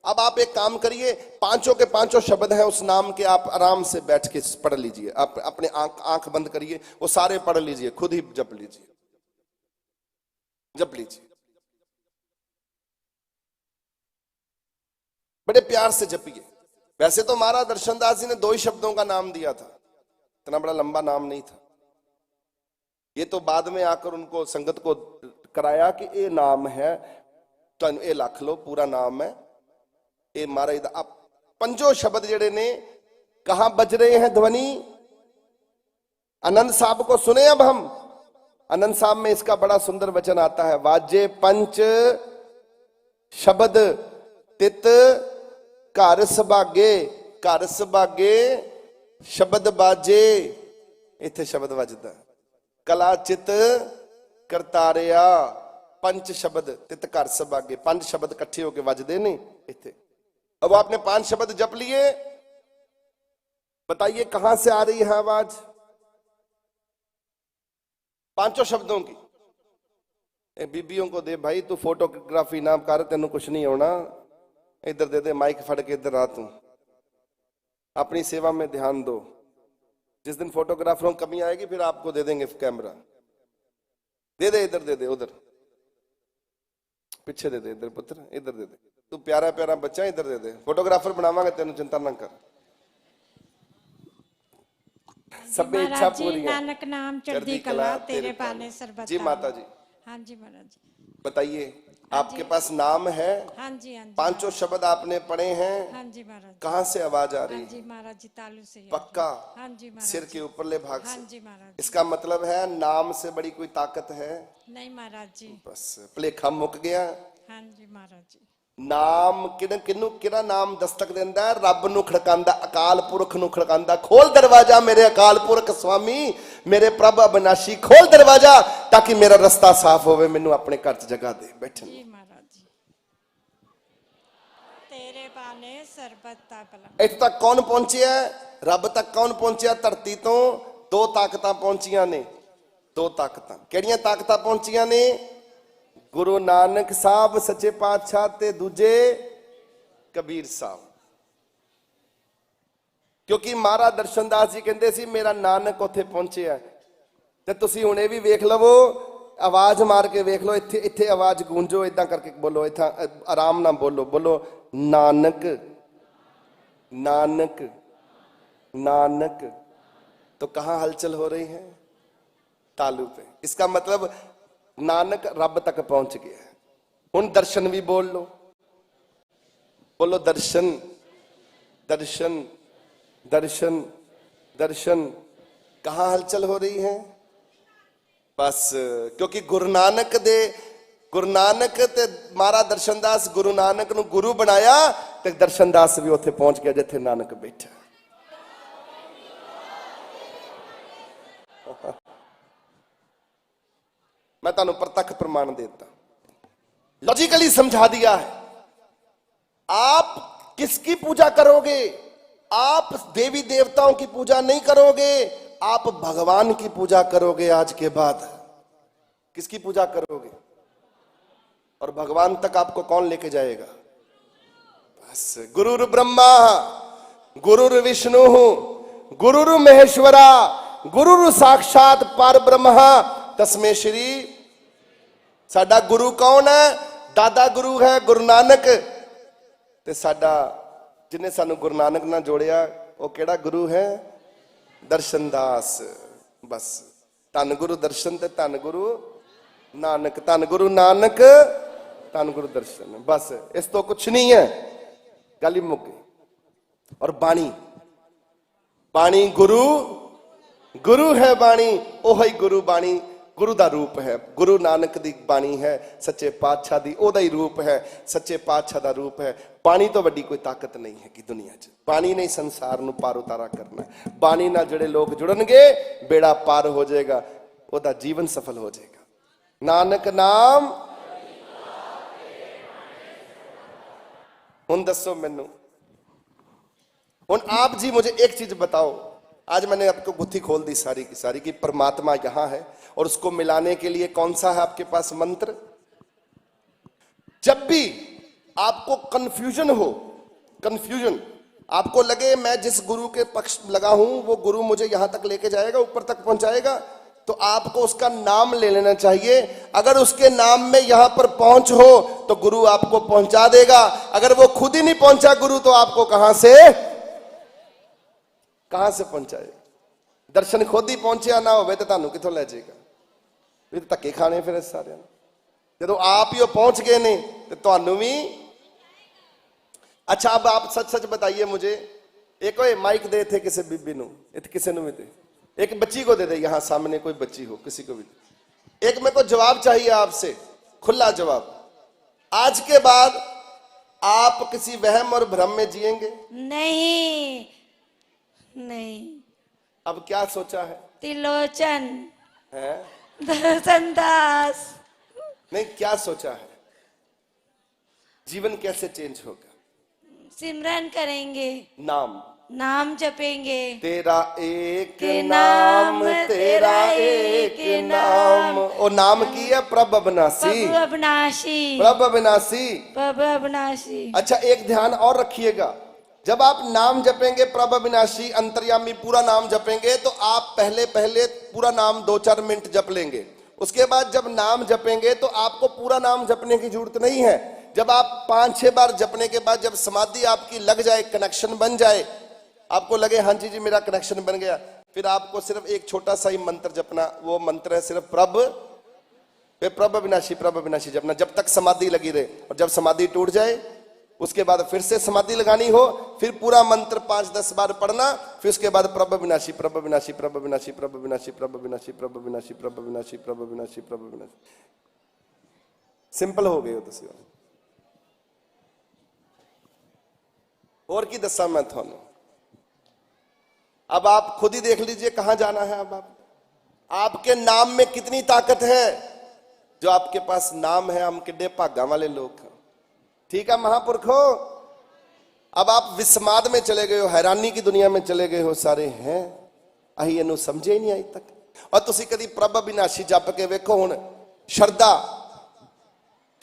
अब आप एक काम करिए, पांचों के पांचों शब्द हैं उस नाम के, आप आराम से बैठ के पढ़ लीजिए। आप अपने आंख बंद करिए, वो सारे पढ़ लीजिए, खुद ही जप लीजिए, जप लीजिए, बड़े प्यार से जपिए। वैसे तो महाराज दर्शनदास जी ने 2 ही शब्दों का नाम दिया था, इतना बड़ा लंबा नाम नहीं था। ये तो बाद में आकर उनको संगत को कराया कि ये नाम है, तो ये लख लो, पूरा नाम है ये महाराज दा। आप 5 शब्द जेड़े ने कहां बज रहे हैं ध्वनि? आनंद साहब को सुने अब हम। आनंद साहब में इसका बड़ा सुंदर वचन आता है, वाजे पंच शब्द तित घर सुभागे, घर सुभागे शब्द बाजे। इथे शब्द वजदा कला चित करतारिया, पंच शब्द तित घर सुभागे, 5 शब्द इकट्ठे होके वजदे ने इथे। अब आपने 5 शब्द जप लिए, बताइए कहां से आ रही है आवाज? 5 शब्दों की। बीबियों को दे भाई, तू फोटोग्राफी ना कर, तेन कुछ नहीं होना। इधर दे दे माइक फड़ के, इधर आ तू, अपनी सेवा में ध्यान दो। जिस दिन फोटोग्राफरों की कमी आएगी फिर आपको दे देंगे कैमरा। दे दे, इधर दे दे, उधर पीछे दे दे, इधर पुत्र इधर दे दे, तू प्यारा प्यारा बच्चा, इधर दे दे, फोटोग्राफर बनावांगे तेन, चिंता ना कर। सब इच्छा पूरी है। नानक नाम चढ़ती कला तेरे पाने सरबत। जी माता जी। हाँ जी महाराज जी। बताइए, आपके पास नाम है? हाँ जी, हाँ जी। 5 शब्द आपने पढ़े हैं? हाँ जी महाराज। कहाँ से आवाज आ रही है? हाँ जी महाराज जी, तालू से। पक्का? हाँ जी महाराज। सिर के ऊपरले भाग से? हाँ जी महाराज। इसका मतलब है नाम से बड़ी कोई ताकत है नहीं महाराज जी। बस भलेखा मुक गया। हाँ जी महाराज जी। नाम किहड़ा नाम दस्तक देंदा है? रब नूं खड़कांदा, अकाल पुरख नूं खड़कांदा। खोल दरवाजा मेरे अकाल पुरख स्वामी, मेरे प्रभ अविनाशी, खोल दरवाजा ताकि मेरा रास्ता साफ होवे, मैनू अपने घर च जगह दे बैठन। जी महाराज जी। तेरे पाने सरबत कला। इत्थे तक कौन पहुंचिया? रब तक कौन पहुंचिया? धरती तो 2 ताकतां पहुंचियां ने। 2 ताकतां किहड़ियां ताकतां पहुंचियां ने? गुरु नानक साहब सच्चे पातशाह ते दूजे कबीर साहब। क्योंकि महाराज दर्शनदास जी कहते सी मेरा नानक उत्थे पहुंचे। ते तुसी हुणे भी वेख लवो, आवाज मार के वेख लो, इत्थे इत्थे आवाज गूंजो, इदा करके बोलो, इत्था आराम ना बोलो, बोलो नानक नानक नानक। तो कहां हलचल हो रही है? तालू पे। इसका मतलब नानक रब तक पहुंच गया। हुण दर्शन भी बोल लो, बोलो दर्शन दर्शन दर्शन दर्शन। कहां हलचल हो रही है? बस क्योंकि गुरु नानक ते महाराज दर्शनदास गुरु नानक नूं गुरु बनाया, ते दर्शनदास भी उत्थे पहुंच गया जिथे नानक बैठा। मैं तुहानू प्रत्यक्ष प्रमाण देता, लॉजिकली समझा दिया है। आप किसकी पूजा करोगे? आप देवी देवताओं की पूजा नहीं करोगे, आप भगवान की पूजा करोगे। आज के बाद किसकी पूजा करोगे? और भगवान तक आपको कौन लेके जाएगा? बस गुरुर् ब्रह्मा गुरुर् विष्णु गुरुर् महेश्वरा गुरुर् साक्षात पर ब्रह्म तस्मै श्री। साडा गुरु कौन है? दादा गुरु है गुरु नानक। ते साडा जिन्हें सानू गुरु नानक ना जोड़िया वो केड़ा गुरु है? दर्शनदास। बस धन गुरु दर्शन ते धन गुरु नानक, धन गुरु नानक धन गुरु दर्शन। बस इस तो कुछ नहीं है, गल ही मुक गई। और बाणी, बाणी गुरु गुरु है बाणी, ओही गुरु बाणी गुरु दा रूप है। गुरु नानक दी बाणी है, सच्चे पातशाह दी ओदा ही रूप है, सच्चे पातशाह दा रूप है। बाणी तो वड्डी कोई ताकत नहीं है कि दुनिया च। बाणी ने संसार नूं पार उतारा करना है। बाणी नाल जिहड़े लोग जुड़नगे बेड़ा पार हो जाएगा, ओदा जीवन सफल हो जाएगा। नानक नाम। हुण दसो मैनू, हुण आप जी मुझे एक चीज बताओ। आज मैंने आपको गुत्थी खोल दी सारी की सारी कि परमात्मा यहां है, और उसको मिलाने के लिए कौन सा है आपके पास मंत्र? जब भी आपको कंफ्यूजन हो, कंफ्यूजन, आपको लगे मैं जिस गुरु के पक्ष लगा हूं वो गुरु मुझे यहां तक लेके जाएगा, ऊपर तक पहुंचाएगा, तो आपको उसका नाम ले लेना चाहिए। अगर उसके नाम में यहां पर पहुंच हो तो गुरु आपको पहुंचा देगा। अगर वो खुद ही नहीं पहुंचा गुरु, तो आपको कहां से पहुंचाएगा? दर्शन खुद ही पहुंचा ना होवे तो ਤੁਹਾਨੂੰ ਕਿੱਥੋਂ ਲੈ ਜਾਏਗਾ? ਇਹ ਤਾਂ ਧੱਕੇ ਖਾਣੇ ਫਿਰ ਸਾਰਿਆਂ ਨੂੰ। ਜਦੋਂ ਆਪ ਹੀ ਉਹ पहुंच गए ने तो ਤੁਹਾਨੂੰ भी। अच्छा, अब आप सच सच बताइए मुझे, एक कोई माइक दे थे किसी बीबी नु, किसी नु भी दे, एक बच्ची को दे दे, यहां सामने कोई बच्ची हो, किसी को भी दे। एक मेरे को जवाब चाहिए आपसे, खुला जवाब। आज के बाद आप किसी वहम और भ्रम में जिएंगे? नहीं नहीं। अब क्या सोचा है? त्रिलोचन हैं? दर्शन दास। नहीं, क्या सोचा है? जीवन कैसे चेंज होगा? सिमरन करेंगे, नाम जपेंगे। तेरा एक के नाम, नाम, तेरा एक नाम। और नाम की है प्रभ अविनाशी, प्रभु अविनाशी, प्रभ अविनाशी। प्रभु अविनाशी। अच्छा, एक ध्यान और रखिएगा, जब आप नाम जपेंगे प्रभ अविनाशी अंतर्यामी पूरा नाम जपेंगे, तो आप पहले पूरा नाम 2-4 मिनट जप लेंगे। उसके बाद जब नाम जपेंगे तो आपको पूरा नाम जपने की जरूरत नहीं है। जब आप 5-6 बार जपने के बाद जब समाधि आपकी लग जाए, कनेक्शन बन जाए, आपको लगे हाँ जी मेरा कनेक्शन बन गया, फिर आपको सिर्फ एक छोटा सा ही मंत्र जपना। वो मंत्र है सिर्फ प्रभ अविनाशी जपना, जब तक समाधि लगी रहे। और जब समाधि टूट जाए उसके बाद फिर से समाधि लगानी हो, फिर पूरा मंत्र 5-10 बार पढ़ना। फिर उसके बाद प्रभ अविनाशी, प्रभ अविनाशी, प्रभ अविनाशी, प्रभ अविनाशी, प्रभ अविनाशी, प्रभ अविनाशी, प्रभ अविनाशी, प्रभ अविनाशी, प्रभ अविनाशी। सिंपल हो गए हो तुम। और की दसा मैं थानू, अब आप खुद ही देख लीजिए कहां जाना है। अब आपके नाम में कितनी ताकत है। जो आपके पास नाम है, हम किड्डे भागा वाले लोग हैं। ठीक है महापुरखो, अब आप विस्माद में चले गए हो, हैरानी की दुनिया में चले गए हो। सारे हैं अही इनू समझे ही नहीं अज तक। और तुसी कदी प्रभ अविनाशी जप के वेखो। हुण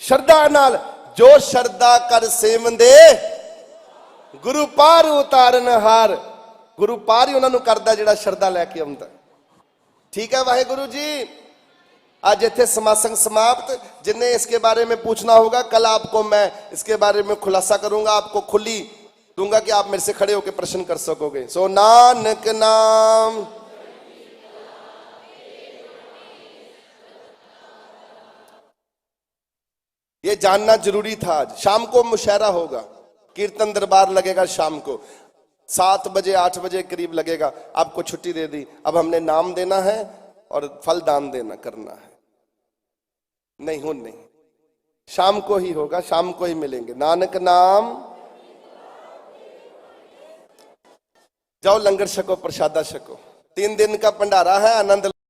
शरदा नाल जो शरदा कर सेवंदे गुरु पार उतारन हार। गुरु पार ही उन्होंने करदा जिहड़ा शरदा लैके आउंदा। ठीक है वाहेगुरु जी। आज इत्थे समासंग समाप्त। जिन्हें इसके बारे में पूछना होगा, कल आपको मैं इसके बारे में खुलासा करूंगा, आपको खुली दूंगा कि आप मेरे से खड़े होकर प्रश्न कर सकोगे। सो नानक नाम ये जानना जरूरी था। आज शाम को मुशायरा होगा, कीर्तन दरबार लगेगा शाम को 7 बजे 8 बजे करीब लगेगा। आपको छुट्टी दे दी। अब हमने नाम देना है और फल दान देना करना है। नहीं हो नहीं, शाम को ही होगा, शाम को ही मिलेंगे। नानक नाम, जाओ लंगर छको, प्रसादा छको। 3 दिन का भंडारा है, आनंद